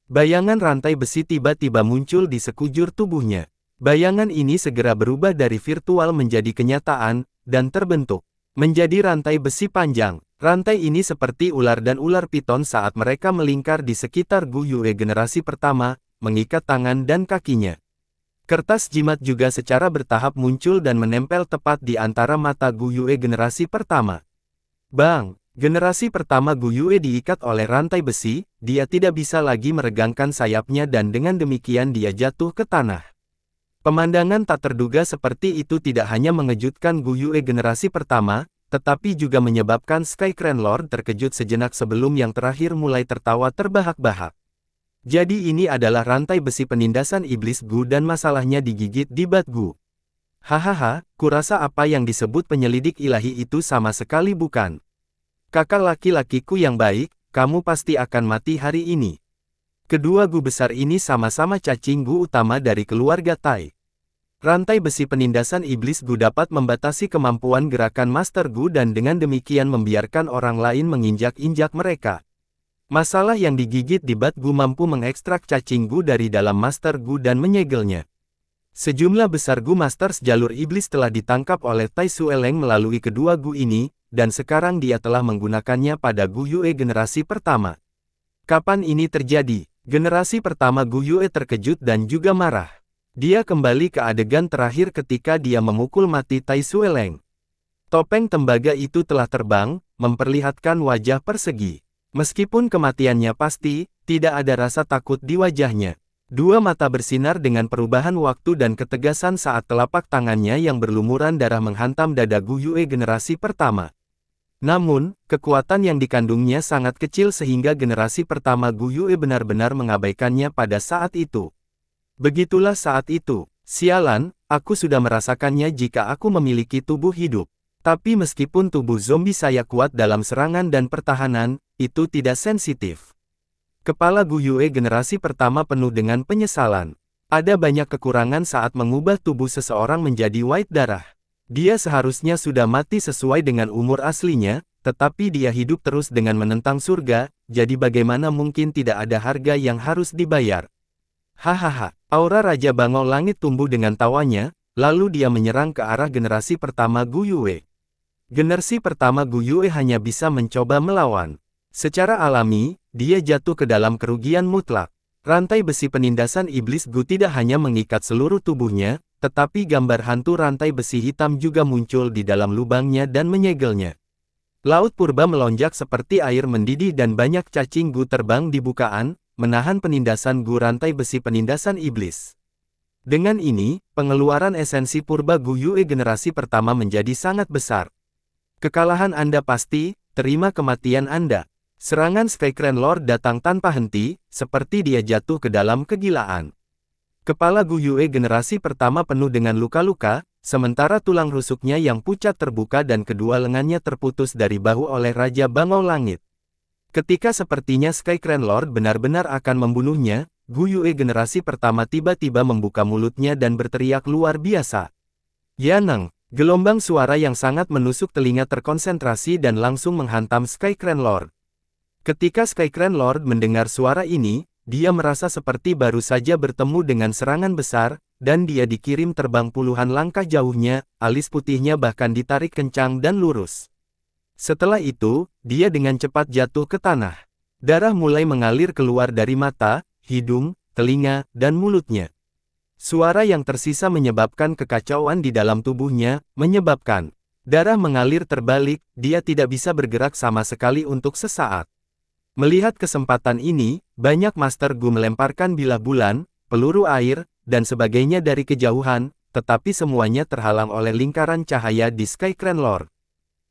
Bayangan rantai besi tiba-tiba muncul di sekujur tubuhnya. Bayangan ini segera berubah dari virtual menjadi kenyataan, dan terbentuk menjadi rantai besi panjang. Rantai ini seperti ular dan ular piton saat mereka melingkar di sekitar Gu Yue generasi pertama, mengikat tangan dan kakinya. Kertas jimat juga secara bertahap muncul dan menempel tepat di antara mata Gu Yue generasi pertama. Bang! Generasi pertama Gu Yue diikat oleh rantai besi, dia tidak bisa lagi meregangkan sayapnya dan dengan demikian dia jatuh ke tanah. Pemandangan tak terduga seperti itu tidak hanya mengejutkan Gu Yue generasi pertama, tetapi juga menyebabkan Sky Crane Lord terkejut sejenak sebelum yang terakhir mulai tertawa terbahak-bahak. Jadi ini adalah rantai besi penindasan iblis Gu dan masalahnya digigit di Bat Gu. Hahaha, kurasa apa yang disebut penyelidik ilahi itu sama sekali bukan. Kakak laki-lakiku yang baik, kamu pasti akan mati hari ini. Kedua Gu besar ini sama-sama cacing Gu utama dari keluarga Tai. Rantai besi penindasan iblis Gu dapat membatasi kemampuan gerakan Master Gu dan dengan demikian membiarkan orang lain menginjak-injak mereka. Masalah yang digigit di Bat Gu mampu mengekstrak cacing Gu dari dalam Master Gu dan menyegelnya. Sejumlah besar Gu Masters jalur iblis telah ditangkap oleh Tai Sueleng melalui kedua Gu ini, dan sekarang dia telah menggunakannya pada Gu Yue generasi pertama. Kapan ini terjadi? Generasi pertama Gu Yue terkejut dan juga marah. Dia kembali ke adegan terakhir ketika dia memukul mati Tai Sueleng. Topeng tembaga itu telah terbang, memperlihatkan wajah persegi. Meskipun kematiannya pasti, tidak ada rasa takut di wajahnya. Dua mata bersinar dengan perubahan waktu dan ketegasan saat telapak tangannya yang berlumuran darah menghantam dada Gu Yue generasi pertama. Namun, kekuatan yang dikandungnya sangat kecil sehingga generasi pertama Gu Yue benar-benar mengabaikannya pada saat itu. Begitulah saat itu, sialan, aku sudah merasakannya jika aku memiliki tubuh hidup. Tapi meskipun tubuh zombie saya kuat dalam serangan dan pertahanan, itu tidak sensitif. Kepala Gu Yue generasi pertama penuh dengan penyesalan. Ada banyak kekurangan saat mengubah tubuh seseorang menjadi white darah. Dia seharusnya sudah mati sesuai dengan umur aslinya, tetapi dia hidup terus dengan menentang surga, jadi bagaimana mungkin tidak ada harga yang harus dibayar. Hahaha, aura Raja Bangau Langit tumbuh dengan tawanya, lalu dia menyerang ke arah generasi pertama Gu Yue. Generasi pertama Gu Yue hanya bisa mencoba melawan. Secara alami, dia jatuh ke dalam kerugian mutlak. Rantai besi penindasan iblis Gu tidak hanya mengikat seluruh tubuhnya, tetapi gambar hantu rantai besi hitam juga muncul di dalam lubangnya dan menyegelnya. Laut purba melonjak seperti air mendidih dan banyak cacing Gu terbang di bukaan, menahan penindasan Gu rantai besi penindasan iblis. Dengan ini, pengeluaran esensi purba Gu Yue generasi pertama menjadi sangat besar. Kekalahan Anda pasti, terima kematian Anda. Serangan Skycrane Lord datang tanpa henti, seperti dia jatuh ke dalam kegilaan. Kepala Gu Yue generasi pertama penuh dengan luka-luka, sementara tulang rusuknya yang pucat terbuka dan kedua lengannya terputus dari bahu oleh Raja Bangau Langit. Ketika sepertinya Skycrane Lord benar-benar akan membunuhnya, Gu Yue generasi pertama tiba-tiba membuka mulutnya dan berteriak luar biasa. Yaneng, gelombang suara yang sangat menusuk telinga terkonsentrasi dan langsung menghantam Skycrane Lord. Ketika Skycrane Lord mendengar suara ini, dia merasa seperti baru saja bertemu dengan serangan besar, dan dia dikirim terbang puluhan langkah jauhnya, alis putihnya bahkan ditarik kencang dan lurus. Setelah itu, dia dengan cepat jatuh ke tanah. Darah mulai mengalir keluar dari mata, hidung, telinga, dan mulutnya. Suara yang tersisa menyebabkan kekacauan di dalam tubuhnya, menyebabkan darah mengalir terbalik, dia tidak bisa bergerak sama sekali untuk sesaat. Melihat kesempatan ini, banyak Master Gu melemparkan bilah bulan, peluru air, dan sebagainya dari kejauhan, tetapi semuanya terhalang oleh lingkaran cahaya di Skycrane Lord.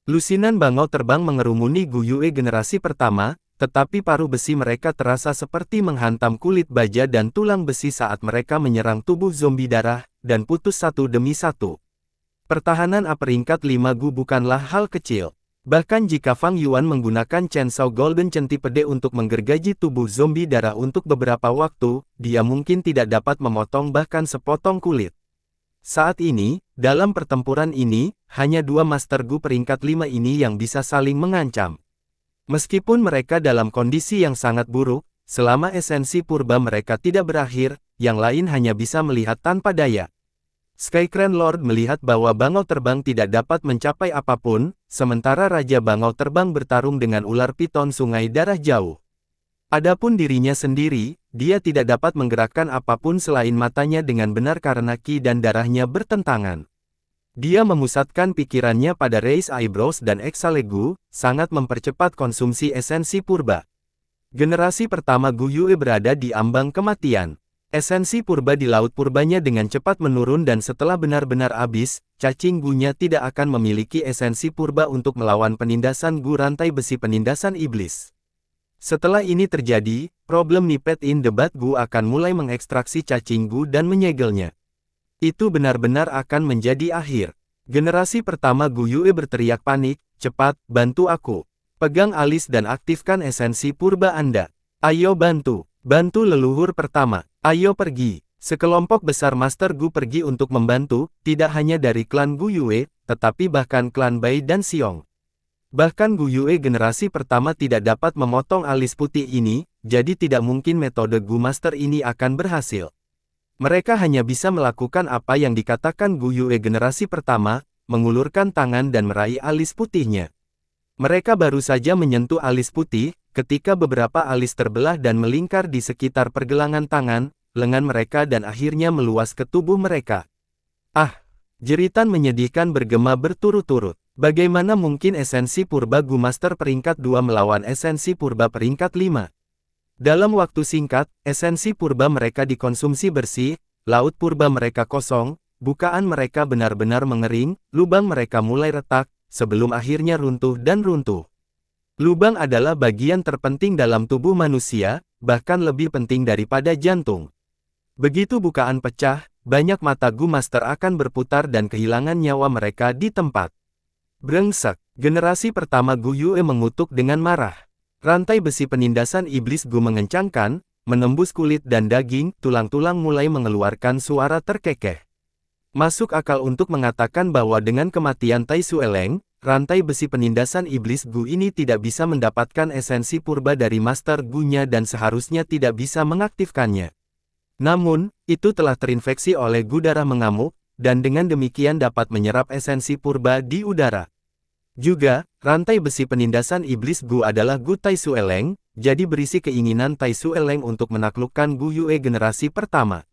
Lusinan bangau terbang mengerumuni Gu Yue generasi pertama, tetapi paruh besi mereka terasa seperti menghantam kulit baja dan tulang besi saat mereka menyerang tubuh zombie darah, dan putus satu demi satu. Pertahanan peringkat 5 Gu bukanlah hal kecil. Bahkan jika Fang Yuan menggunakan Chainsaw Golden Centipede untuk menggergaji tubuh zombie darah untuk beberapa waktu, dia mungkin tidak dapat memotong bahkan sepotong kulit. Saat ini, dalam pertempuran ini, hanya dua Master Gu peringkat 5 ini yang bisa saling mengancam. Meskipun mereka dalam kondisi yang sangat buruk, selama esensi purba mereka tidak berakhir, yang lain hanya bisa melihat tanpa daya. Skycrane Lord melihat bahwa bangau terbang tidak dapat mencapai apapun, sementara Raja Bangau terbang bertarung dengan ular piton sungai darah jauh. Adapun dirinya sendiri, dia tidak dapat menggerakkan apapun selain matanya dengan benar karena ki dan darahnya bertentangan. Dia memusatkan pikirannya pada Raise Eyebrows dan Exhale Gu, sangat mempercepat konsumsi esensi purba. Generasi pertama Gu Yue berada di ambang kematian. Esensi purba di laut purbanya dengan cepat menurun dan setelah benar-benar habis, cacing Gu-nya tidak akan memiliki esensi purba untuk melawan penindasan Gu rantai besi penindasan iblis. Setelah ini terjadi, problem Nipet in the Bud Gu akan mulai mengekstraksi cacing Gu dan menyegelnya. Itu benar-benar akan menjadi akhir. Generasi pertama Gu Yue berteriak panik, cepat, bantu aku. Pegang alis dan aktifkan esensi purba Anda. Ayo bantu. Bantu leluhur pertama. Ayo pergi. Sekelompok besar Master Gu pergi untuk membantu, tidak hanya dari klan Gu Yue, tetapi bahkan klan Bai dan Xiong. Bahkan Gu Yue generasi pertama tidak dapat memotong alis putih ini, jadi tidak mungkin metode Gu Master ini akan berhasil. Mereka hanya bisa melakukan apa yang dikatakan Gu Yue generasi pertama, mengulurkan tangan dan meraih alis putihnya. Mereka baru saja menyentuh alis putih, ketika beberapa alis terbelah dan melingkar di sekitar pergelangan tangan, lengan mereka dan akhirnya meluas ke tubuh mereka. Ah! Jeritan menyedihkan bergema berturut-turut. Bagaimana mungkin esensi purba Gu Master peringkat 2 melawan esensi purba peringkat 5? Dalam waktu singkat, esensi purba mereka dikonsumsi bersih, laut purba mereka kosong, bukaan mereka benar-benar mengering, lubang mereka mulai retak, sebelum akhirnya runtuh dan runtuh. Lubang adalah bagian terpenting dalam tubuh manusia, bahkan lebih penting daripada jantung. Begitu bukaan pecah, banyak mata Gu Master akan berputar dan kehilangan nyawa mereka di tempat. Brengsek, generasi pertama Gu Yue mengutuk dengan marah. Rantai besi penindasan iblis Gu mengencangkan, menembus kulit dan daging, tulang-tulang mulai mengeluarkan suara terkekeh. Masuk akal untuk mengatakan bahwa dengan kematian Tai Sueleng, rantai besi penindasan iblis Gu ini tidak bisa mendapatkan esensi purba dari Master Gu-nya dan seharusnya tidak bisa mengaktifkannya. Namun, itu telah terinfeksi oleh Gu darah mengamuk, dan dengan demikian dapat menyerap esensi purba di udara. Juga, rantai besi penindasan iblis Gu adalah Gu Tai Sueleng, jadi berisi keinginan Tai Sueleng untuk menaklukkan Gu Yue generasi pertama.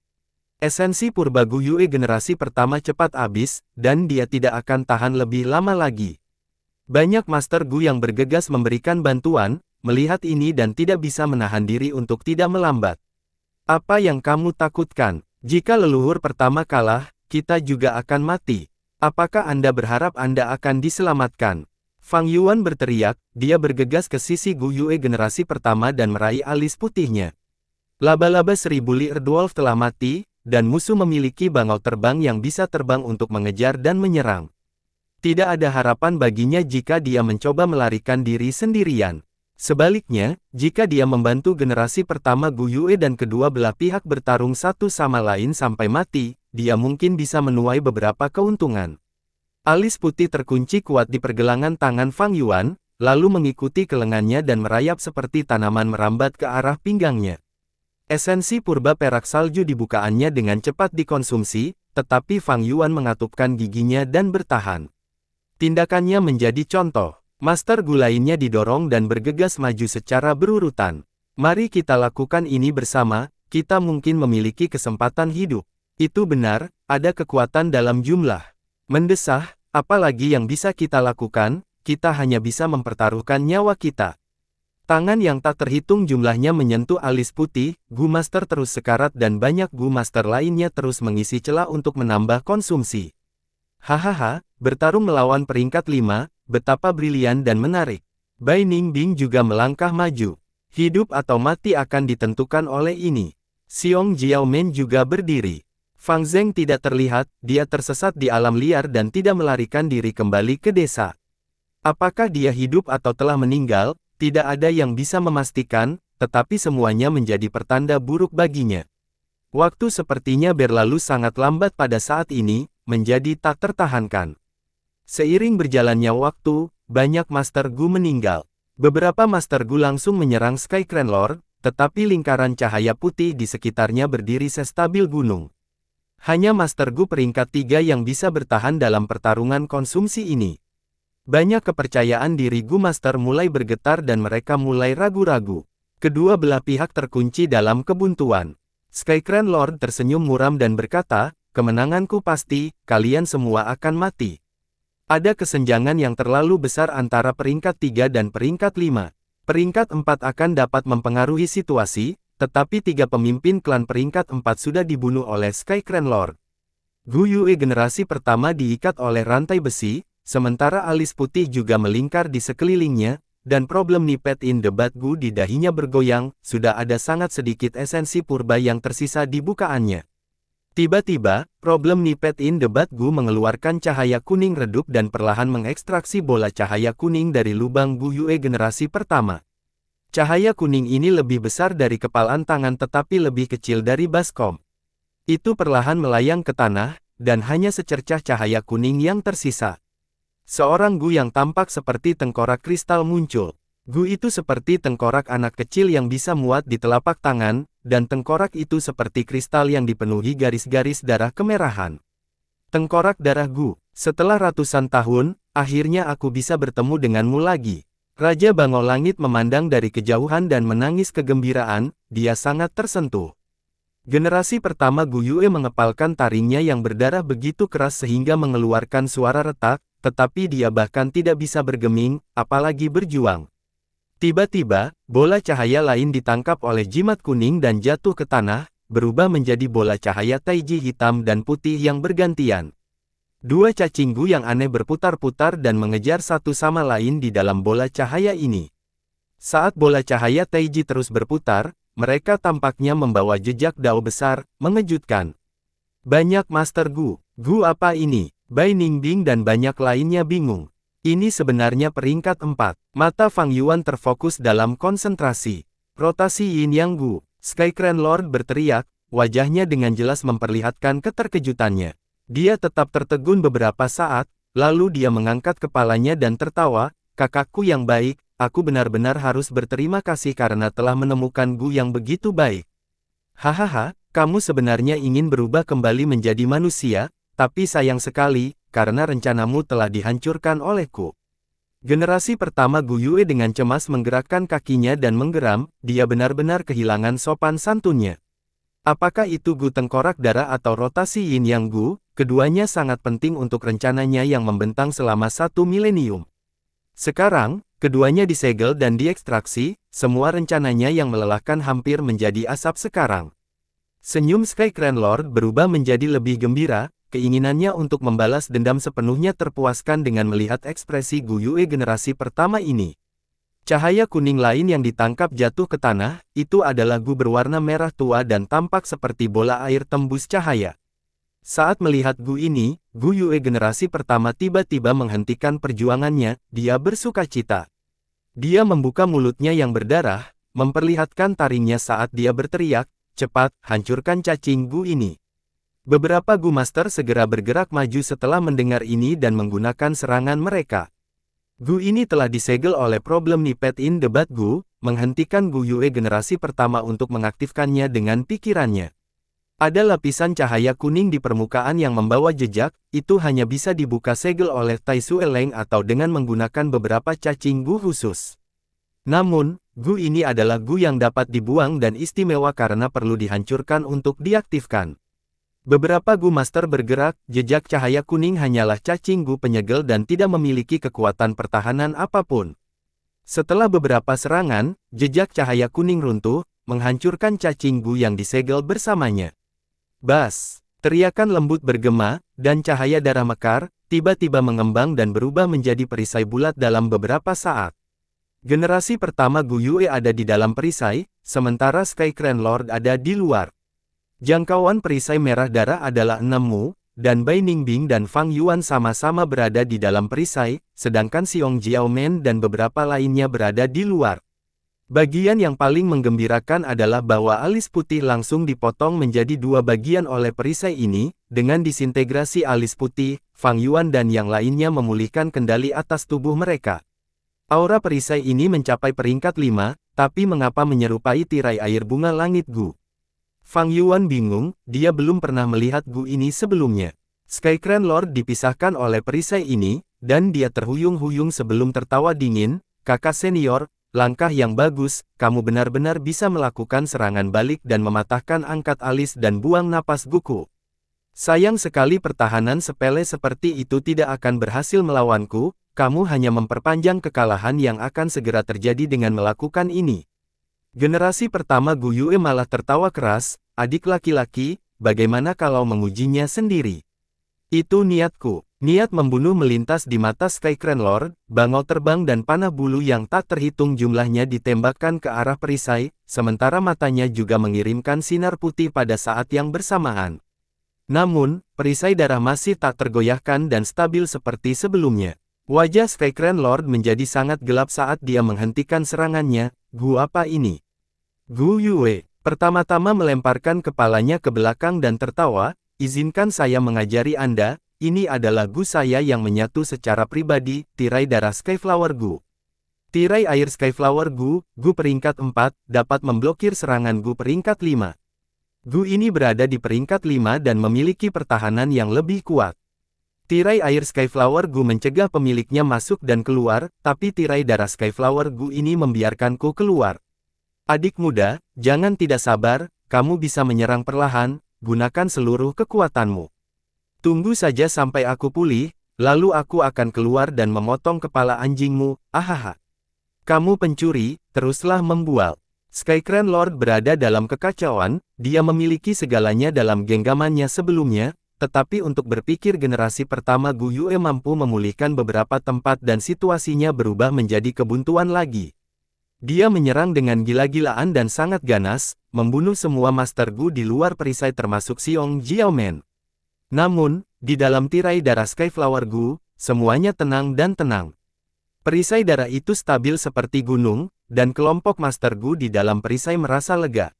Esensi purba Gu Yue generasi pertama cepat habis, dan dia tidak akan tahan lebih lama lagi. Banyak Master Gu yang bergegas memberikan bantuan, melihat ini dan tidak bisa menahan diri untuk tidak melambat. Apa yang kamu takutkan? Jika leluhur pertama kalah, kita juga akan mati. Apakah Anda berharap Anda akan diselamatkan? Fang Yuan berteriak, dia bergegas ke sisi Gu Yue generasi pertama dan meraih alis putihnya. Laba-laba 1000 Li Erdwolf telah mati, dan musuh memiliki bangau terbang yang bisa terbang untuk mengejar dan menyerang. Tidak ada harapan baginya jika dia mencoba melarikan diri sendirian. Sebaliknya, jika dia membantu generasi pertama Gu Yue dan kedua belah pihak bertarung satu sama lain sampai mati, dia mungkin bisa menuai beberapa keuntungan. Alis putih terkunci kuat di pergelangan tangan Fang Yuan, lalu mengikuti ke lengannya dan merayap seperti tanaman merambat ke arah pinggangnya. Esensi purba perak salju dibukaannya dengan cepat dikonsumsi, tetapi Fang Yuan mengatupkan giginya dan bertahan. Tindakannya menjadi contoh. Master Gu lainnya didorong dan bergegas maju secara berurutan. Mari kita lakukan ini bersama, kita mungkin memiliki kesempatan hidup. Itu benar, ada kekuatan dalam jumlah. Mendesah, apalagi yang bisa kita lakukan, kita hanya bisa mempertaruhkan nyawa kita. Tangan yang tak terhitung jumlahnya menyentuh alis putih, Gu Master terus sekarat dan banyak Gu Master lainnya terus mengisi celah untuk menambah konsumsi. Hahaha, bertarung melawan peringkat 5, betapa brilian dan menarik. Bai Ningbing juga melangkah maju. Hidup atau mati akan ditentukan oleh ini. Xiong Jiaomen juga berdiri. Fang Zheng tidak terlihat, dia tersesat di alam liar dan tidak melarikan diri kembali ke desa. Apakah dia hidup atau telah meninggal, tidak ada yang bisa memastikan, tetapi semuanya menjadi pertanda buruk baginya. Waktu sepertinya berlalu sangat lambat pada saat ini, menjadi tak tertahankan. Seiring berjalannya waktu, banyak Master Gu meninggal. Beberapa Master Gu langsung menyerang Sky Crane Lord, tetapi lingkaran cahaya putih di sekitarnya berdiri sestabil gunung. Hanya Master Gu peringkat 3 yang bisa bertahan dalam pertarungan konsumsi ini. Banyak kepercayaan diri Gu Master mulai bergetar dan mereka mulai ragu-ragu. Kedua belah pihak terkunci dalam kebuntuan. Sky Crane Lord tersenyum muram dan berkata, kemenanganku pasti, kalian semua akan mati. Ada kesenjangan yang terlalu besar antara peringkat 3 dan peringkat 5. Peringkat 4 akan dapat mempengaruhi situasi, tetapi 3 pemimpin klan peringkat 4 sudah dibunuh oleh Sky Crane Lord. Gu Yue generasi pertama diikat oleh rantai besi, sementara alis putih juga melingkar di sekelilingnya, dan problem nipet in the bad Gu di dahinya bergoyang, sudah ada sangat sedikit esensi purba yang tersisa di bukaannya. Tiba-tiba, problem nipet in the bad Gu mengeluarkan cahaya kuning redup dan perlahan mengekstraksi bola cahaya kuning dari lubang Gu Yue generasi pertama. Cahaya kuning ini lebih besar dari kepalan tangan tetapi lebih kecil dari baskom. Itu perlahan melayang ke tanah, dan hanya secercah cahaya kuning yang tersisa. Seorang Gu yang tampak seperti tengkorak kristal muncul. Gu itu seperti tengkorak anak kecil yang bisa muat di telapak tangan, dan tengkorak itu seperti kristal yang dipenuhi garis-garis darah kemerahan. Tengkorak darah Gu, setelah ratusan tahun, akhirnya aku bisa bertemu denganmu lagi. Raja Bangau Langit memandang dari kejauhan dan menangis kegembiraan, dia sangat tersentuh. Generasi pertama Gu Yue mengepalkan taringnya yang berdarah begitu keras sehingga mengeluarkan suara retak, tetapi dia bahkan tidak bisa bergeming, apalagi berjuang. Tiba-tiba, bola cahaya lain ditangkap oleh jimat kuning dan jatuh ke tanah, berubah menjadi bola cahaya taiji hitam dan putih yang bergantian. Dua cacing Gu yang aneh berputar-putar dan mengejar satu sama lain di dalam bola cahaya ini. Saat bola cahaya taiji terus berputar, mereka tampaknya membawa jejak dao besar, mengejutkan. Banyak Master Gu, Gu apa ini? Bai Ningbing dan banyak lainnya bingung. Ini sebenarnya peringkat 4. Mata Fang Yuan terfokus dalam konsentrasi. Rotasi Yin Yang Gu. Sky Crane Lord berteriak, wajahnya dengan jelas memperlihatkan keterkejutannya. Dia tetap tertegun beberapa saat, lalu dia mengangkat kepalanya dan tertawa, kakakku yang baik, aku benar-benar harus berterima kasih karena telah menemukan Gu yang begitu baik. Hahaha, Kamu sebenarnya ingin berubah kembali menjadi manusia, tapi sayang sekali, karena rencanamu telah dihancurkan olehku. Generasi pertama Gu Yue dengan cemas menggerakkan kakinya dan menggeram, dia benar-benar kehilangan sopan santunnya. Apakah itu Gu tengkorak darah atau rotasi Yin Yang Gu? Keduanya sangat penting untuk rencananya yang membentang selama 1 milenium. Sekarang, keduanya disegel dan diekstraksi, semua rencananya yang melelahkan hampir menjadi asap sekarang. Senyum Sky Crown Lord berubah menjadi lebih gembira, keinginannya untuk membalas dendam sepenuhnya terpuaskan dengan melihat ekspresi Gu Yue generasi pertama ini. Cahaya kuning lain yang ditangkap jatuh ke tanah, itu adalah Gu berwarna merah tua dan tampak seperti bola air tembus cahaya. Saat melihat Gu ini, Gu Yue generasi pertama tiba-tiba menghentikan perjuangannya, dia bersukacita. Dia membuka mulutnya yang berdarah, memperlihatkan taringnya saat dia berteriak, cepat, hancurkan cacing Gu ini. Beberapa Gu Master segera bergerak maju setelah mendengar ini dan menggunakan serangan mereka. Gu ini telah disegel oleh problem Nipet in Debat Gu, menghentikan Gu Yue generasi pertama untuk mengaktifkannya dengan pikirannya. Ada lapisan cahaya kuning di permukaan yang membawa jejak, itu hanya bisa dibuka segel oleh Tai Sue Leng atau dengan menggunakan beberapa cacing Gu khusus. Namun, Gu ini adalah Gu yang dapat dibuang dan istimewa karena perlu dihancurkan untuk diaktifkan. Beberapa Gu Master bergerak, jejak cahaya kuning hanyalah cacing Gu penyegel dan tidak memiliki kekuatan pertahanan apapun. Setelah beberapa serangan, jejak cahaya kuning runtuh, menghancurkan cacing Gu yang disegel bersamanya. Bas! Teriakan lembut bergema, dan cahaya darah mekar, tiba-tiba mengembang dan berubah menjadi perisai bulat dalam beberapa saat. Generasi pertama Gu Yue ada di dalam perisai, sementara Sky Crown Lord ada di luar. Jangkauan perisai merah darah adalah 6 mu, dan Bai Ningbing dan Fang Yuan sama-sama berada di dalam perisai, sedangkan Xiong Jiaomen dan beberapa lainnya berada di luar. Bagian yang paling menggembirakan adalah bahwa alis putih langsung dipotong menjadi 2 bagian oleh perisai ini, dengan disintegrasi alis putih, Fang Yuan dan yang lainnya memulihkan kendali atas tubuh mereka. Aura perisai ini mencapai peringkat 5, tapi mengapa menyerupai tirai air bunga langit Gu? Fang Yuan bingung, dia belum pernah melihat Gu ini sebelumnya. Sky Crown Lord dipisahkan oleh perisai ini, dan dia terhuyung-huyung sebelum tertawa dingin, kakak senior, langkah yang bagus, kamu benar-benar bisa melakukan serangan balik dan mematahkan angkat alis dan buang napas Guku. Sayang sekali pertahanan sepele seperti itu tidak akan berhasil melawanku, kamu hanya memperpanjang kekalahan yang akan segera terjadi dengan melakukan ini. Generasi pertama Gu Yue malah tertawa keras, adik laki-laki, bagaimana kalau mengujinya sendiri? Itu niatku. Niat membunuh melintas di mata Sky Crown Lord, bangau terbang dan panah bulu yang tak terhitung jumlahnya ditembakkan ke arah perisai, sementara matanya juga mengirimkan sinar putih pada saat yang bersamaan. Namun, perisai darah masih tak tergoyahkan dan stabil seperti sebelumnya. Wajah Sky Crown Lord menjadi sangat gelap saat dia menghentikan serangannya. Gu apa ini? Gu Yue, pertama-tama melemparkan kepalanya ke belakang dan tertawa, izinkan saya mengajari Anda, ini adalah Gu saya yang menyatu secara pribadi, tirai darah Skyflower Gu. Tirai air Skyflower Gu, Gu peringkat 4, dapat memblokir serangan Gu peringkat 5. Gu ini berada di peringkat 5 dan memiliki pertahanan yang lebih kuat. Tirai air Skyflower Gu mencegah pemiliknya masuk dan keluar, tapi tirai darah Skyflower Gu ini membiarkanku keluar. Adik muda, jangan tidak sabar, kamu bisa menyerang perlahan, gunakan seluruh kekuatanmu. Tunggu saja sampai aku pulih, lalu aku akan keluar dan memotong kepala anjingmu, ahaha. Kamu pencuri, teruslah membual. Sky Crown Lord berada dalam kekacauan, dia memiliki segalanya dalam genggamannya sebelumnya, tetapi untuk berpikir generasi pertama Gu Yue mampu memulihkan beberapa tempat dan situasinya berubah menjadi kebuntuan lagi. Dia menyerang dengan gila-gilaan dan sangat ganas, membunuh semua Master Gu di luar perisai termasuk Xiong Jiaomen. Namun, di dalam tirai darah Skyflower Gu, semuanya tenang dan tenang. Perisai darah itu stabil seperti gunung, dan kelompok Master Gu di dalam perisai merasa lega.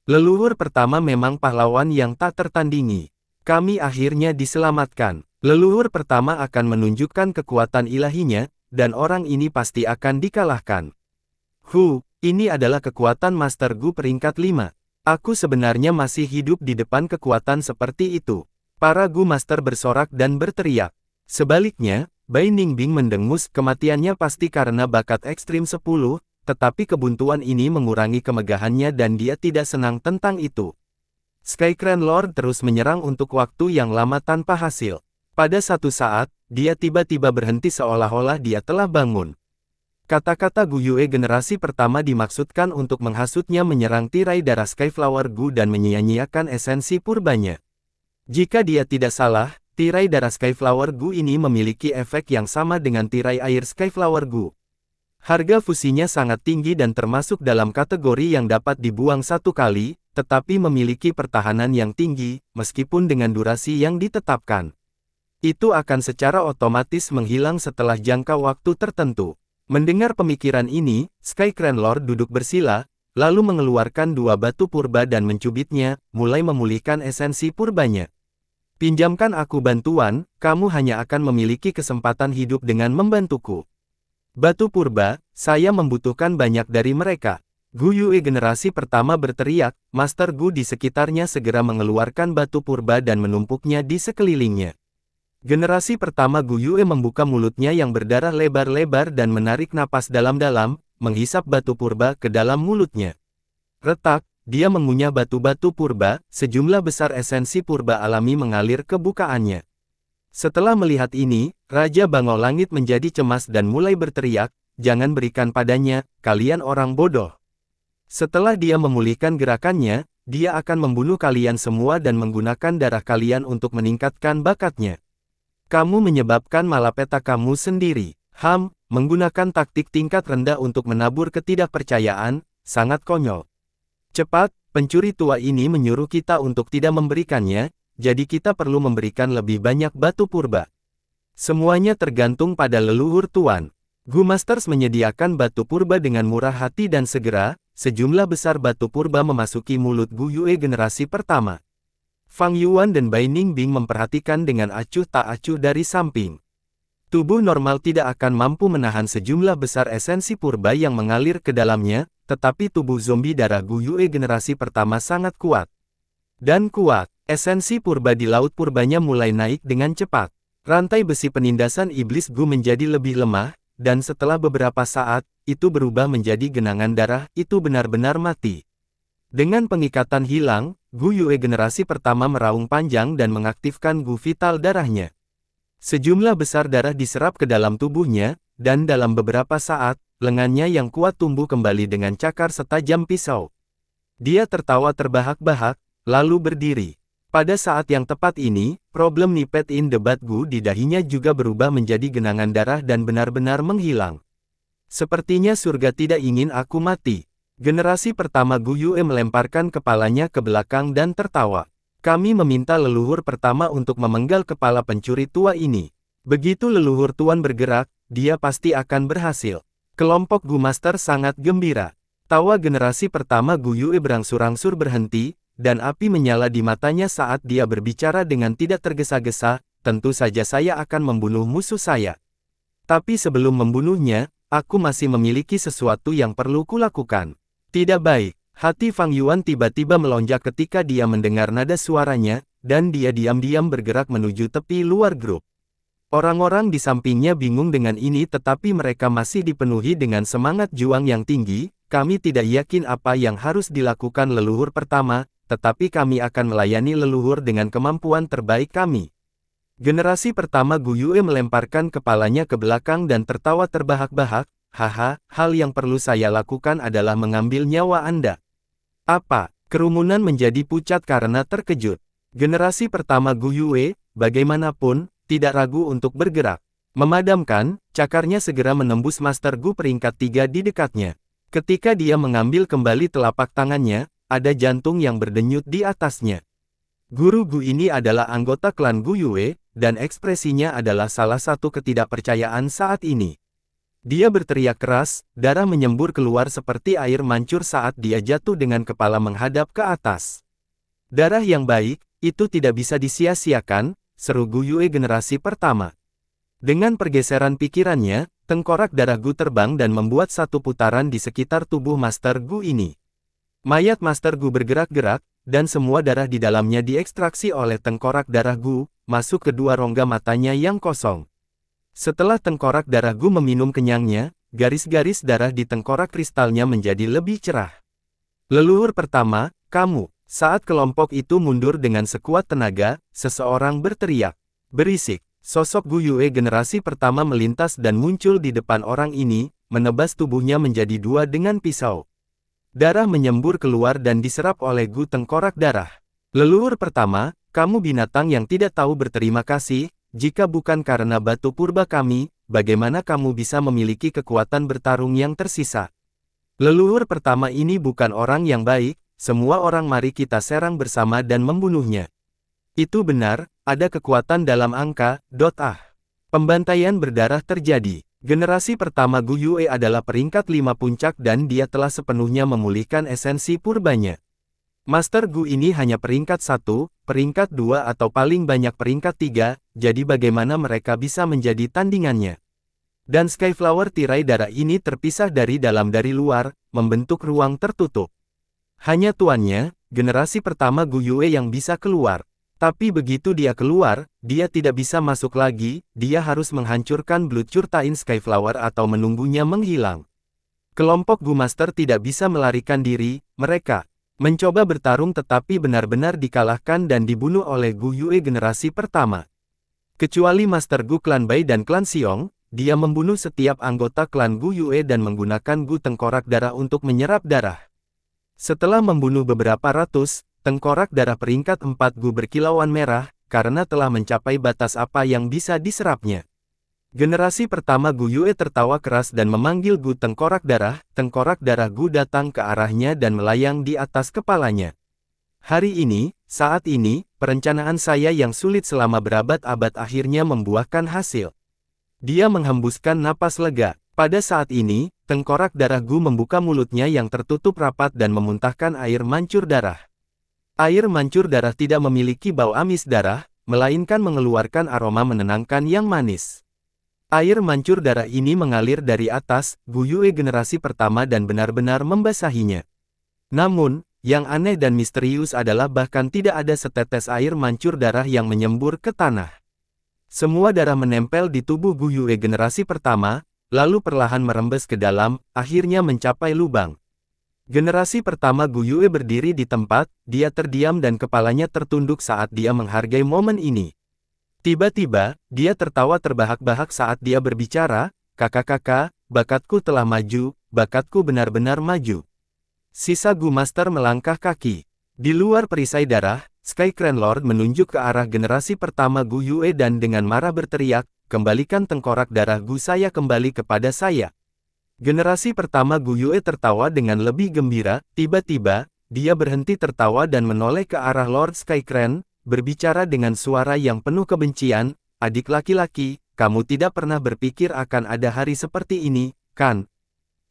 Leluhur pertama memang pahlawan yang tak tertandingi. Kami akhirnya diselamatkan. Leluhur pertama akan menunjukkan kekuatan ilahinya, dan orang ini pasti akan dikalahkan. Ini adalah kekuatan Master Gu peringkat 5. Aku sebenarnya masih hidup di depan kekuatan seperti itu. Para Gu Master bersorak dan berteriak. Sebaliknya, Bai Ningbing mendengus kematiannya pasti karena bakat ekstrim 10, tetapi kebuntuan ini mengurangi kemegahannya dan dia tidak senang tentang itu. Skycrane Lord terus menyerang untuk waktu yang lama tanpa hasil. Pada satu saat, dia tiba-tiba berhenti seolah-olah dia telah bangun. Kata-kata Gu Yue generasi pertama dimaksudkan untuk menghasutnya menyerang tirai darah Skyflower Gu dan menyia-nyiakan esensi purbanya. Jika dia tidak salah, tirai darah Skyflower Gu ini memiliki efek yang sama dengan tirai air Skyflower Gu. Harga fusinya sangat tinggi dan termasuk dalam kategori yang dapat dibuang satu kali, tetapi memiliki pertahanan yang tinggi, meskipun dengan durasi yang ditetapkan. Itu akan secara otomatis menghilang setelah jangka waktu tertentu. Mendengar pemikiran ini, Skycrane Lord duduk bersila, lalu mengeluarkan 2 batu purba dan mencubitnya, mulai memulihkan esensi purbanya. Pinjamkan aku bantuan, kamu hanya akan memiliki kesempatan hidup dengan membantuku. Batu purba, saya membutuhkan banyak dari mereka. Gu Yue generasi pertama berteriak, Master Gu di sekitarnya segera mengeluarkan batu purba dan menumpuknya di sekelilingnya. Generasi pertama Gu Yue membuka mulutnya yang berdarah lebar-lebar dan menarik napas dalam-dalam, menghisap batu purba ke dalam mulutnya. Retak, dia mengunyah batu-batu purba, sejumlah besar esensi purba alami mengalir ke bukaannya. Setelah melihat ini, Raja Bangau Langit menjadi cemas dan mulai berteriak, jangan berikan padanya, kalian orang bodoh. Setelah dia memulihkan gerakannya, dia akan membunuh kalian semua dan menggunakan darah kalian untuk meningkatkan bakatnya. Kamu menyebabkan malapeta kamu sendiri. Menggunakan taktik tingkat rendah untuk menabur ketidakpercayaan, sangat konyol. Cepat, pencuri tua ini menyuruh kita untuk tidak memberikannya, jadi kita perlu memberikan lebih banyak batu purba. Semuanya tergantung pada leluhur Tuan. Gu Masters menyediakan batu purba dengan murah hati dan segera, sejumlah besar batu purba memasuki mulut Gu Yue generasi pertama. Fang Yuan dan Bai Ningbing memperhatikan dengan acuh tak acuh dari samping. Tubuh normal tidak akan mampu menahan sejumlah besar esensi purba yang mengalir ke dalamnya, tetapi tubuh zombie darah Gu Yue generasi pertama sangat kuat. Dan kuat, esensi purba di laut purbanya mulai naik dengan cepat. Rantai besi penindasan iblis Gu menjadi lebih lemah, dan setelah beberapa saat, itu berubah menjadi genangan darah, itu benar-benar mati. Dengan pengikatan hilang, Gu Yue generasi pertama meraung panjang dan mengaktifkan Gu vital darahnya. Sejumlah besar darah diserap ke dalam tubuhnya, dan dalam beberapa saat, lengannya yang kuat tumbuh kembali dengan cakar setajam pisau. Dia tertawa terbahak-bahak, lalu berdiri. Pada saat yang tepat ini, problem nipet in the bud Gu di dahinya juga berubah menjadi genangan darah dan benar-benar menghilang. Sepertinya surga tidak ingin aku mati. Generasi pertama Gu Yue melemparkan kepalanya ke belakang dan tertawa. Kami meminta leluhur pertama untuk memenggal kepala pencuri tua ini. Begitu leluhur tuan bergerak, dia pasti akan berhasil. Kelompok Gu Master sangat gembira. Tawa generasi pertama Gu Yue berangsur-angsur berhenti, dan api menyala di matanya saat dia berbicara dengan tidak tergesa-gesa, tentu saja saya akan membunuh musuh saya. Tapi sebelum membunuhnya, aku masih memiliki sesuatu yang perlu kulakukan. Tidak baik, hati Fang Yuan tiba-tiba melonjak ketika dia mendengar nada suaranya, dan dia diam-diam bergerak menuju tepi luar grup. Orang-orang di sampingnya bingung dengan ini tetapi mereka masih dipenuhi dengan semangat juang yang tinggi. Kami tidak yakin apa yang harus dilakukan leluhur pertama, tetapi kami akan melayani leluhur dengan kemampuan terbaik kami. Generasi pertama Gu Yue melemparkan kepalanya ke belakang dan tertawa terbahak-bahak. Haha, hal yang perlu saya lakukan adalah mengambil nyawa Anda. Apa? Kerumunan menjadi pucat karena terkejut. Generasi pertama Gu Yue, bagaimanapun, tidak ragu untuk bergerak. Memadamkan, cakarnya segera menembus Master Gu peringkat 3 di dekatnya. Ketika dia mengambil kembali telapak tangannya, ada jantung yang berdenyut di atasnya. Guru Gu ini adalah anggota klan Gu Yue, dan ekspresinya adalah salah satu ketidakpercayaan saat ini. Dia berteriak keras, darah menyembur keluar seperti air mancur saat dia jatuh dengan kepala menghadap ke atas. Darah yang baik, itu tidak bisa disia-siakan, seru Gu Yue generasi pertama. Dengan pergeseran pikirannya, tengkorak darah Gu terbang dan membuat satu putaran di sekitar tubuh Master Gu ini. Mayat Master Gu bergerak-gerak, dan semua darah di dalamnya diekstraksi oleh tengkorak darah Gu, masuk ke dua rongga matanya yang kosong. Setelah tengkorak darah Gu meminum kenyangnya, garis-garis darah di tengkorak kristalnya menjadi lebih cerah. Leluhur pertama, kamu. Saat kelompok itu mundur dengan sekuat tenaga, seseorang berteriak. Berisik. Sosok Gu Yue generasi pertama melintas dan muncul di depan orang ini, menebas tubuhnya menjadi dua dengan pisau. Darah menyembur keluar dan diserap oleh Gu tengkorak darah. Leluhur pertama, kamu binatang yang tidak tahu berterima kasih, jika bukan karena batu purba kami, bagaimana kamu bisa memiliki kekuatan bertarung yang tersisa? Leluhur pertama ini bukan orang yang baik, semua orang mari kita serang bersama dan membunuhnya. Itu benar, ada kekuatan dalam angka, Pembantaian berdarah terjadi. Generasi pertama Gu Yue adalah peringkat 5 puncak dan dia telah sepenuhnya memulihkan esensi purbanya. Master Gu ini hanya peringkat 1, peringkat 2 atau paling banyak peringkat 3, jadi bagaimana mereka bisa menjadi tandingannya? Dan Skyflower tirai darah ini terpisah dari dalam dari luar, membentuk ruang tertutup. Hanya tuannya, generasi pertama Gu Yue yang bisa keluar. Tapi begitu dia keluar, dia tidak bisa masuk lagi, dia harus menghancurkan Blood Curtain Skyflower atau menunggunya menghilang. Kelompok Gu Master tidak bisa melarikan diri, mereka mencoba bertarung tetapi benar-benar dikalahkan dan dibunuh oleh Gu Yue generasi pertama. Kecuali Master Gu Klan Bai dan Klan Xiong, dia membunuh setiap anggota klan Gu Yue dan menggunakan Gu tengkorak darah untuk menyerap darah. Setelah membunuh beberapa ratus, tengkorak darah peringkat 4 Gu berkilauan merah, karena telah mencapai batas apa yang bisa diserapnya. Generasi pertama Gu Yue tertawa keras dan memanggil Gu tengkorak darah Gu datang ke arahnya dan melayang di atas kepalanya. Hari ini, saat ini, perencanaan saya yang sulit selama berabad-abad akhirnya membuahkan hasil. Dia menghembuskan napas lega. Pada saat ini, tengkorak darah Gu membuka mulutnya yang tertutup rapat dan memuntahkan air mancur darah. Air mancur darah tidak memiliki bau amis darah, melainkan mengeluarkan aroma menenangkan yang manis. Air mancur darah ini mengalir dari atas, Gu Yue generasi pertama dan benar-benar membasahinya. Namun, yang aneh dan misterius adalah bahkan tidak ada setetes air mancur darah yang menyembur ke tanah. Semua darah menempel di tubuh Gu Yue generasi pertama, lalu perlahan merembes ke dalam, akhirnya mencapai lubang. Generasi pertama Gu Yue berdiri di tempat, dia terdiam dan kepalanya tertunduk saat dia menghargai momen ini. Tiba-tiba, dia tertawa terbahak-bahak saat dia berbicara, "Kakak-kakak, bakatku telah maju, bakatku benar-benar maju." Sisa Gu Master melangkah kaki. Di luar perisai darah, Sky Crane Lord menunjuk ke arah generasi pertama Gu Yue dan dengan marah berteriak, "Kembalikan tengkorak darah Gu saya kembali kepada saya." Generasi pertama Gu Yue tertawa dengan lebih gembira, tiba-tiba, dia berhenti tertawa dan menoleh ke arah Lord Sky Crane, berbicara dengan suara yang penuh kebencian, "Adik laki-laki, kamu tidak pernah berpikir akan ada hari seperti ini, kan?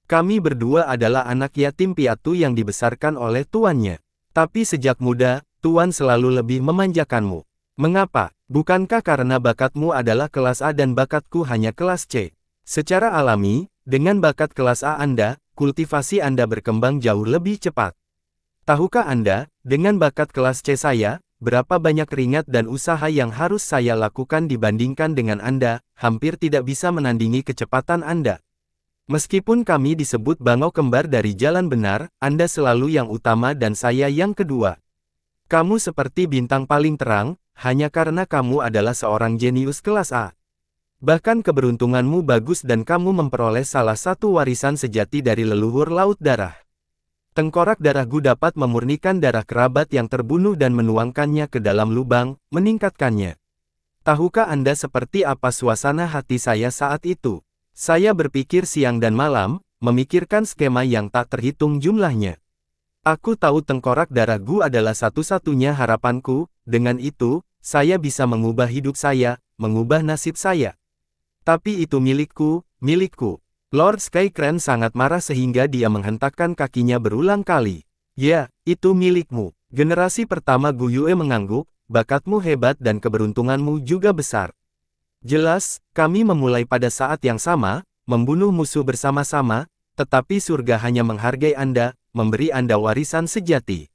Kami berdua adalah anak yatim piatu yang dibesarkan oleh tuannya. Tapi sejak muda, Tuan selalu lebih memanjakanmu. Mengapa? Bukankah karena bakatmu adalah kelas A dan bakatku hanya kelas C? Secara alami, dengan bakat kelas A Anda, kultivasi Anda berkembang jauh lebih cepat. Tahukah Anda, dengan bakat kelas C saya, berapa banyak keringat dan usaha yang harus saya lakukan dibandingkan dengan Anda, hampir tidak bisa menandingi kecepatan Anda. Meskipun kami disebut bangau kembar dari jalan benar, Anda selalu yang utama dan saya yang kedua. Kamu seperti bintang paling terang, hanya karena kamu adalah seorang jenius kelas A. Bahkan keberuntunganmu bagus dan kamu memperoleh salah satu warisan sejati dari leluhur laut darah. Tengkorak darah Gu dapat memurnikan darah kerabat yang terbunuh dan menuangkannya ke dalam lubang, meningkatkannya. Tahukah Anda seperti apa suasana hati saya saat itu? Saya berpikir siang dan malam, memikirkan skema yang tak terhitung jumlahnya. Aku tahu tengkorak darah Gu adalah satu-satunya harapanku, dengan itu, saya bisa mengubah hidup saya, mengubah nasib saya. Tapi itu milikku, milikku. Lord Sky Crane sangat marah sehingga dia menghentakkan kakinya berulang kali. Ya, itu milikmu. Generasi pertama Gu Yue mengangguk, bakatmu hebat dan keberuntunganmu juga besar. Jelas, kami memulai pada saat yang sama, membunuh musuh bersama-sama, tetapi surga hanya menghargai Anda, memberi Anda warisan sejati.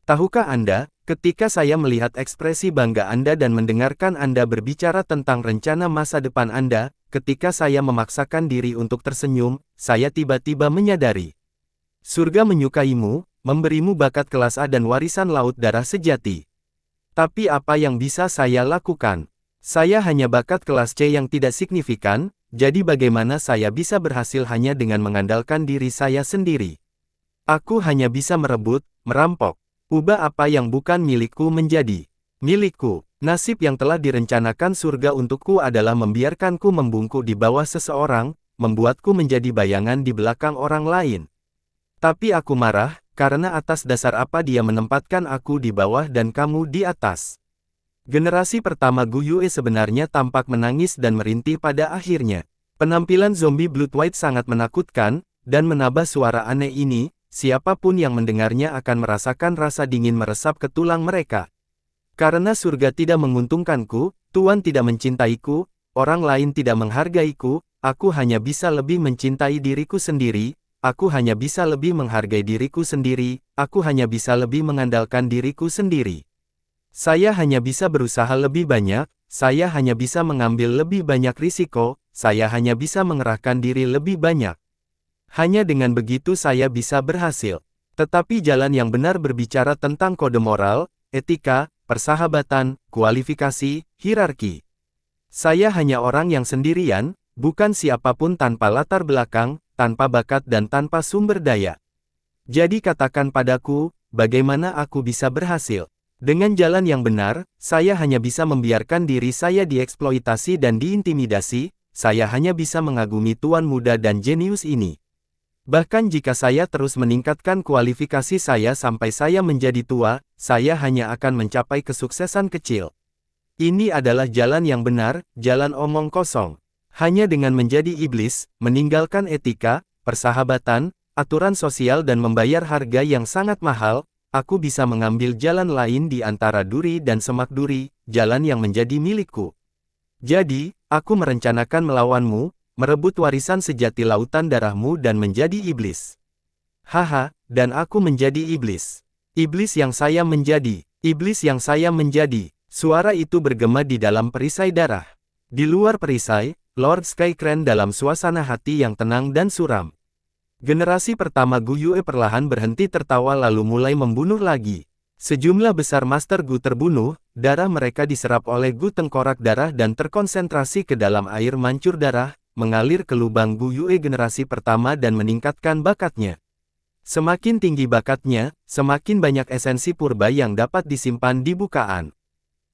Tahukah Anda, ketika saya melihat ekspresi bangga Anda dan mendengarkan Anda berbicara tentang rencana masa depan Anda, ketika saya memaksakan diri untuk tersenyum, saya tiba-tiba menyadari. Surga menyukaimu, memberimu bakat kelas A dan warisan laut darah sejati. Tapi apa yang bisa saya lakukan? Saya hanya bakat kelas C yang tidak signifikan, jadi bagaimana saya bisa berhasil hanya dengan mengandalkan diri saya sendiri? Aku hanya bisa merebut, merampok. Ubah apa yang bukan milikku menjadi milikku. Nasib yang telah direncanakan surga untukku adalah membiarkanku membungkuk di bawah seseorang, membuatku menjadi bayangan di belakang orang lain. Tapi aku marah, karena atas dasar apa dia menempatkan aku di bawah dan kamu di atas. Generasi pertama Gu Yue sebenarnya tampak menangis dan merintih pada akhirnya. Penampilan zombie Blood White sangat menakutkan, dan menambah suara aneh ini. Siapapun yang mendengarnya akan merasakan rasa dingin meresap ke tulang mereka. Karena surga tidak menguntungkanku, Tuhan tidak mencintaiku, orang lain tidak menghargaiku, aku hanya bisa lebih mencintai diriku sendiri, aku hanya bisa lebih menghargai diriku sendiri, aku hanya bisa lebih mengandalkan diriku sendiri. Saya hanya bisa berusaha lebih banyak, saya hanya bisa mengambil lebih banyak risiko, saya hanya bisa mengerahkan diri lebih banyak. Hanya dengan begitu saya bisa berhasil. Tetapi jalan yang benar berbicara tentang kode moral, etika, persahabatan, kualifikasi, hierarki. Saya hanya orang yang sendirian, bukan siapapun tanpa latar belakang, tanpa bakat dan tanpa sumber daya. Jadi katakan padaku, bagaimana aku bisa berhasil? Dengan jalan yang benar, saya hanya bisa membiarkan diri saya dieksploitasi dan diintimidasi, saya hanya bisa mengagumi tuan muda dan jenius ini. Bahkan jika saya terus meningkatkan kualifikasi saya sampai saya menjadi tua, saya hanya akan mencapai kesuksesan kecil. Ini adalah jalan yang benar, jalan omong kosong. Hanya dengan menjadi iblis, meninggalkan etika, persahabatan, aturan sosial dan membayar harga yang sangat mahal, aku bisa mengambil jalan lain di antara duri dan semak duri, jalan yang menjadi milikku. Jadi, aku merencanakan melawanmu, merebut warisan sejati lautan darahmu dan menjadi iblis. Haha, dan aku menjadi iblis. Iblis yang saya menjadi. Iblis yang saya menjadi. Suara itu bergema di dalam perisai darah. Di luar perisai, Lord Skycrane dalam suasana hati yang tenang dan suram. Generasi pertama Gu Yue perlahan berhenti tertawa lalu mulai membunuh lagi. Sejumlah besar Master Gu terbunuh, darah mereka diserap oleh Gu tengkorak darah dan terkonsentrasi ke dalam air mancur darah, mengalir ke lubang Gu Yue generasi pertama dan meningkatkan bakatnya. Semakin tinggi bakatnya, semakin banyak esensi purba yang dapat disimpan di bukaan.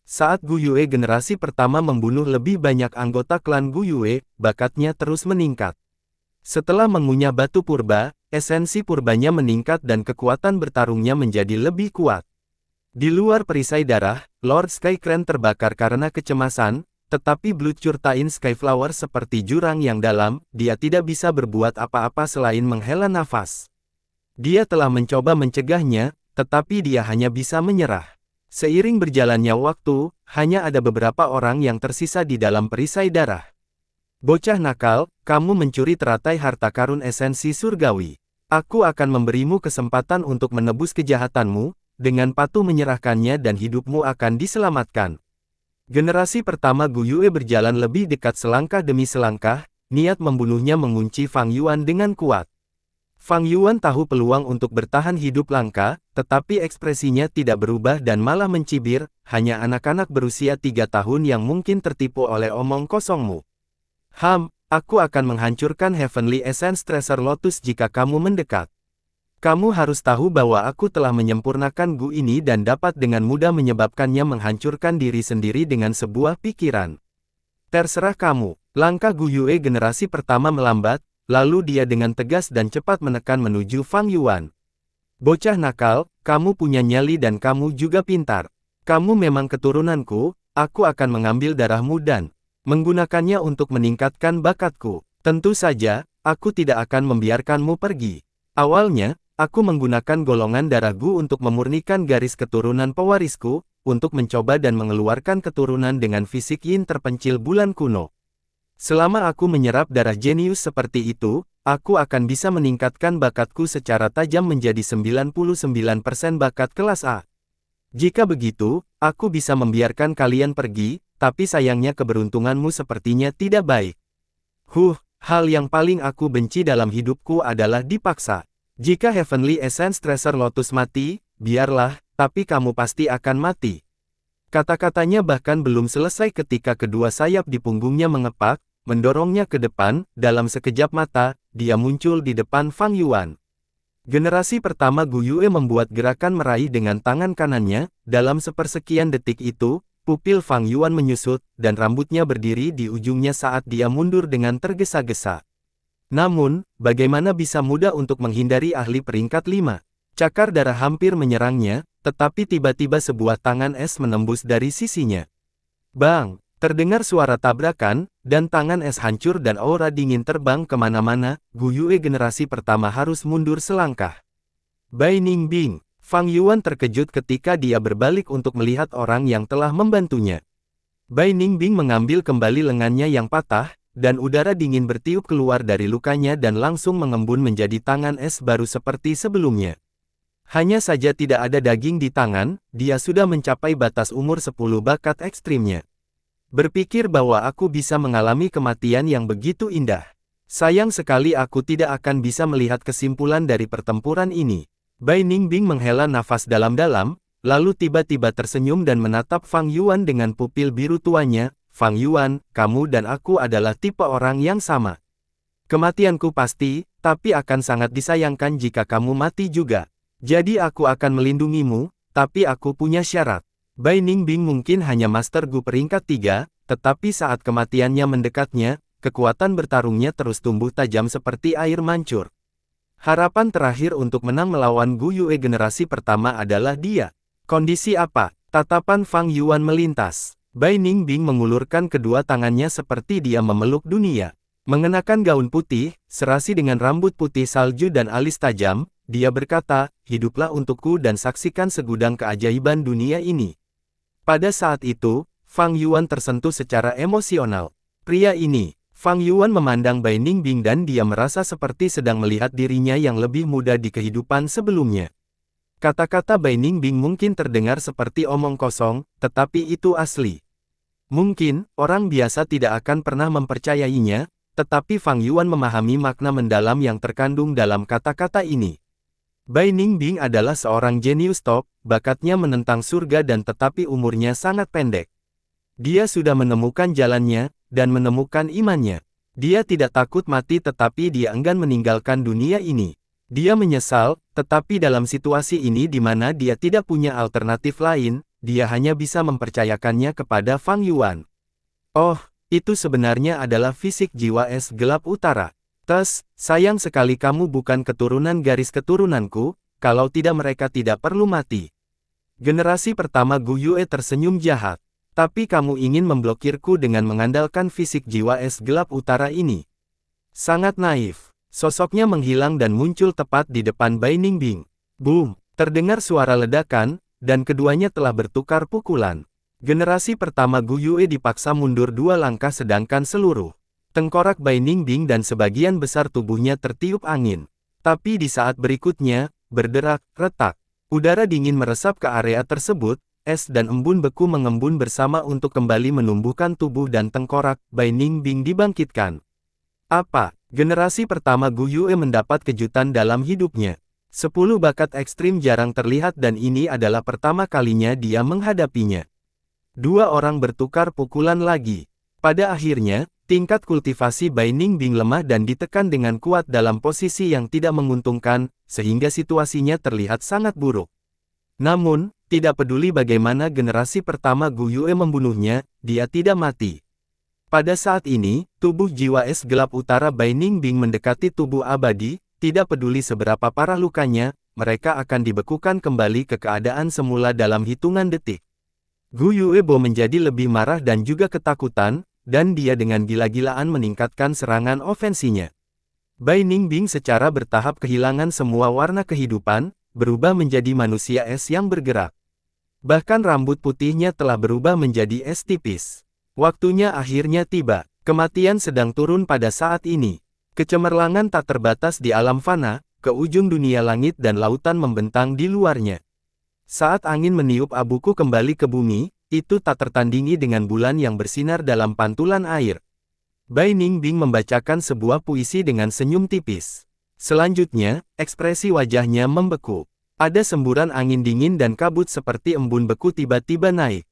Saat Gu Yue generasi pertama membunuh lebih banyak anggota klan Gu Yue, bakatnya terus meningkat. Setelah mengunyah batu purba, esensi purbanya meningkat dan kekuatan bertarungnya menjadi lebih kuat. Di luar perisai darah, Lord Skycrane terbakar karena kecemasan, tetapi Blood Curtain Skyflower seperti jurang yang dalam, dia tidak bisa berbuat apa-apa selain menghela nafas. Dia telah mencoba mencegahnya, tetapi dia hanya bisa menyerah. Seiring berjalannya waktu, hanya ada beberapa orang yang tersisa di dalam perisai darah. Bocah nakal, kamu mencuri teratai harta karun esensi surgawi. Aku akan memberimu kesempatan untuk menebus kejahatanmu, dengan patuh menyerahkannya dan hidupmu akan diselamatkan. Generasi pertama Gu Yue berjalan lebih dekat selangkah demi selangkah, niat membunuhnya mengunci Fang Yuan dengan kuat. Fang Yuan tahu peluang untuk bertahan hidup langka, tetapi ekspresinya tidak berubah dan malah mencibir, hanya anak-anak berusia 3 tahun yang mungkin tertipu oleh omong kosongmu. Aku akan menghancurkan Heavenly Essence Treasure Lotus jika kamu mendekat. Kamu harus tahu bahwa aku telah menyempurnakan Gu ini dan dapat dengan mudah menyebabkannya menghancurkan diri sendiri dengan sebuah pikiran. Terserah kamu. Langkah Gu Yue generasi pertama melambat, lalu dia dengan tegas dan cepat menekan menuju Fang Yuan. Bocah nakal, kamu punya nyali dan kamu juga pintar. Kamu memang keturunanku, aku akan mengambil darahmu dan menggunakannya untuk meningkatkan bakatku. Tentu saja, aku tidak akan membiarkanmu pergi. Awalnya, aku menggunakan golongan darah Gu untuk memurnikan garis keturunan pewarisku, untuk mencoba dan mengeluarkan keturunan dengan fisik yin terpencil bulan kuno. Selama aku menyerap darah jenius seperti itu, aku akan bisa meningkatkan bakatku secara tajam menjadi 99% bakat kelas A. Jika begitu, aku bisa membiarkan kalian pergi, tapi sayangnya keberuntunganmu sepertinya tidak baik. Hal yang paling aku benci dalam hidupku adalah dipaksa. Jika Heavenly Essence Tracer Lotus mati, biarlah, tapi kamu pasti akan mati. Kata-katanya bahkan belum selesai ketika kedua sayap di punggungnya mengepak, mendorongnya ke depan. Dalam sekejap mata, dia muncul di depan Fang Yuan. Generasi pertama Gu Yue membuat gerakan meraih dengan tangan kanannya. Dalam sepersekian detik itu, pupil Fang Yuan menyusut, dan rambutnya berdiri di ujungnya saat dia mundur dengan tergesa-gesa. Namun, bagaimana bisa mudah untuk menghindari ahli peringkat 5? Cakar darah hampir menyerangnya, tetapi tiba-tiba sebuah tangan es menembus dari sisinya. Bang! Terdengar suara tabrakan, dan tangan es hancur dan aura dingin terbang kemana-mana. Gu Yue generasi pertama harus mundur selangkah. Bai Ningbing! Fang Yuan terkejut ketika dia berbalik untuk melihat orang yang telah membantunya. Bai Ningbing mengambil kembali lengannya yang patah, dan udara dingin bertiup keluar dari lukanya dan langsung mengembun menjadi tangan es baru seperti sebelumnya. Hanya saja tidak ada daging di tangan, dia sudah mencapai batas umur 10 bakat ekstrimnya. Berpikir bahwa aku bisa mengalami kematian yang begitu indah. Sayang sekali aku tidak akan bisa melihat kesimpulan dari pertempuran ini. Bai Ningbing menghela nafas dalam-dalam, lalu tiba-tiba tersenyum dan menatap Fang Yuan dengan pupil biru tuanya. Fang Yuan, kamu dan aku adalah tipe orang yang sama. Kematianku pasti, tapi akan sangat disayangkan jika kamu mati juga. Jadi aku akan melindungimu, tapi aku punya syarat. Bai Ningbing mungkin hanya Master Gu peringkat 3, tetapi saat kematiannya mendekatnya, kekuatan bertarungnya terus tumbuh tajam seperti air mancur. Harapan terakhir untuk menang melawan Gu Yue generasi pertama adalah dia. Kondisi apa? Tatapan Fang Yuan melintas. Bai Ningbing mengulurkan kedua tangannya seperti dia memeluk dunia. Mengenakan gaun putih, serasi dengan rambut putih salju dan alis tajam, dia berkata, hiduplah untukku dan saksikan segudang keajaiban dunia ini. Pada saat itu, Fang Yuan tersentuh secara emosional. Pria ini, Fang Yuan memandang Bai Ningbing dan dia merasa seperti sedang melihat dirinya yang lebih muda di kehidupan sebelumnya. Kata-kata Bai Ningbing mungkin terdengar seperti omong kosong, tetapi itu asli. Mungkin, orang biasa tidak akan pernah mempercayainya, tetapi Fang Yuan memahami makna mendalam yang terkandung dalam kata-kata ini. Bai Ningbing adalah seorang jenius top, bakatnya menentang surga dan tetapi umurnya sangat pendek. Dia sudah menemukan jalannya, dan menemukan imannya. Dia tidak takut mati tetapi dia enggan meninggalkan dunia ini. Dia menyesal, tetapi dalam situasi ini di mana dia tidak punya alternatif lain, dia hanya bisa mempercayakannya kepada Fang Yuan. Oh, itu sebenarnya adalah fisik jiwa es gelap utara. Sayang sekali kamu bukan keturunan garis keturunanku, kalau tidak mereka tidak perlu mati. Generasi pertama Gu Yue tersenyum jahat. Tapi kamu ingin memblokirku dengan mengandalkan fisik jiwa es gelap utara ini. Sangat naif. Sosoknya menghilang dan muncul tepat di depan Bai Ningbing. Boom! Terdengar suara ledakan, dan keduanya telah bertukar pukulan. Generasi pertama Gu Yue dipaksa mundur 2 langkah sedangkan seluruh tengkorak Bai Ningbing dan sebagian besar tubuhnya tertiup angin. Tapi di saat berikutnya, berderak, retak. Udara dingin meresap ke area tersebut, es dan embun beku mengembun bersama untuk kembali menumbuhkan tubuh dan tengkorak Bai Ningbing dibangkitkan. Apa? Generasi pertama Gu Yue mendapat kejutan dalam hidupnya. 10 bakat ekstrim jarang terlihat dan ini adalah pertama kalinya dia menghadapinya. 2 orang bertukar pukulan lagi. Pada akhirnya, tingkat kultivasi Bai Ningbing lemah dan ditekan dengan kuat dalam posisi yang tidak menguntungkan, sehingga situasinya terlihat sangat buruk. Namun, tidak peduli bagaimana generasi pertama Gu Yue membunuhnya, dia tidak mati. Pada saat ini, tubuh jiwa es gelap utara Bai Ningbing mendekati tubuh abadi, tidak peduli seberapa parah lukanya, mereka akan dibekukan kembali ke keadaan semula dalam hitungan detik. Gu Yuebo menjadi lebih marah dan juga ketakutan, dan dia dengan gila-gilaan meningkatkan serangan ofensinya. Bai Ningbing secara bertahap kehilangan semua warna kehidupan, berubah menjadi manusia es yang bergerak. Bahkan rambut putihnya telah berubah menjadi es tipis. Waktunya akhirnya tiba. Kematian sedang turun pada saat ini. Kecemerlangan tak terbatas di alam fana, ke ujung dunia langit dan lautan membentang di luarnya. Saat angin meniup abuku kembali ke bumi, itu tak tertandingi dengan bulan yang bersinar dalam pantulan air. Bai Ningbing membacakan sebuah puisi dengan senyum tipis. Selanjutnya, ekspresi wajahnya membeku. Ada semburan angin dingin dan kabut seperti embun beku tiba-tiba naik.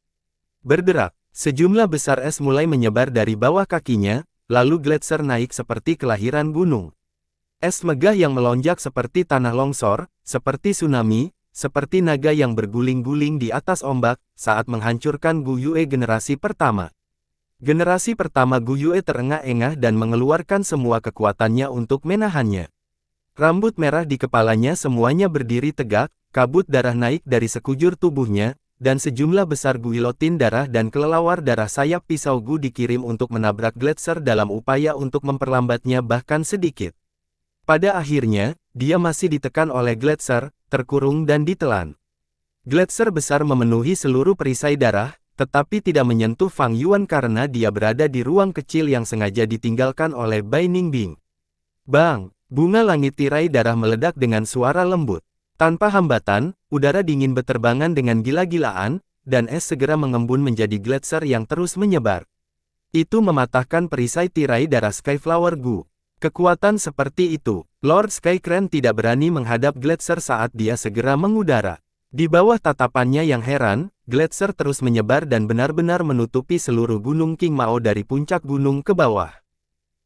Berderak, sejumlah besar es mulai menyebar dari bawah kakinya, lalu gletser naik seperti kelahiran gunung. Es megah yang melonjak seperti tanah longsor, seperti tsunami, seperti naga yang berguling-guling di atas ombak, saat menghancurkan Gu Yue generasi pertama. Generasi pertama Gu Yue terengah-engah dan mengeluarkan semua kekuatannya untuk menahannya. Rambut merah di kepalanya semuanya berdiri tegak, kabut darah naik dari sekujur tubuhnya, dan sejumlah besar guilotin darah dan kelelawar darah sayap pisau Gu dikirim untuk menabrak gletser dalam upaya untuk memperlambatnya bahkan sedikit. Pada akhirnya, dia masih ditekan oleh gletser, terkurung dan ditelan. Gletser besar memenuhi seluruh perisai darah, tetapi tidak menyentuh Fang Yuan karena dia berada di ruang kecil yang sengaja ditinggalkan oleh Bai Ningbing. Bang! Bunga langit tirai darah meledak dengan suara lembut. Tanpa hambatan, udara dingin beterbangan dengan gila-gilaan, dan es segera mengembun menjadi gletser yang terus menyebar. Itu mematahkan perisai tirai darah Skyflower Gu. Kekuatan seperti itu, Lord Skycrane tidak berani menghadap gletser saat dia segera mengudara. Di bawah tatapannya yang heran, gletser terus menyebar dan benar-benar menutupi seluruh Gunung King Mao dari puncak gunung ke bawah.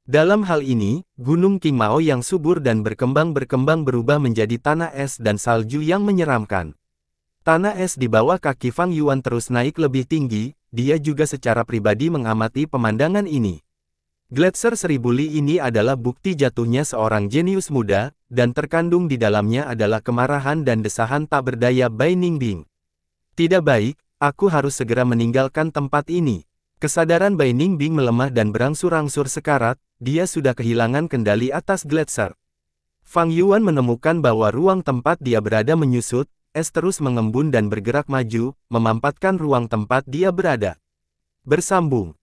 Dalam hal ini, Gunung King Mao yang subur dan berkembang berubah menjadi tanah es dan salju yang menyeramkan. Tanah es di bawah kaki Fang Yuan terus naik lebih tinggi, dia juga secara pribadi mengamati pemandangan ini. Gletser Seribu Li ini adalah bukti jatuhnya seorang jenius muda, dan terkandung di dalamnya adalah kemarahan dan desahan tak berdaya Bai Ningbing. Tidak baik, aku harus segera meninggalkan tempat ini. Kesadaran Bai Ningbing melemah dan berangsur-angsur sekarat, dia sudah kehilangan kendali atas gletser. Fang Yuan menemukan bahwa ruang tempat dia berada menyusut, es terus mengembun dan bergerak maju, memampatkan ruang tempat dia berada. Bersambung.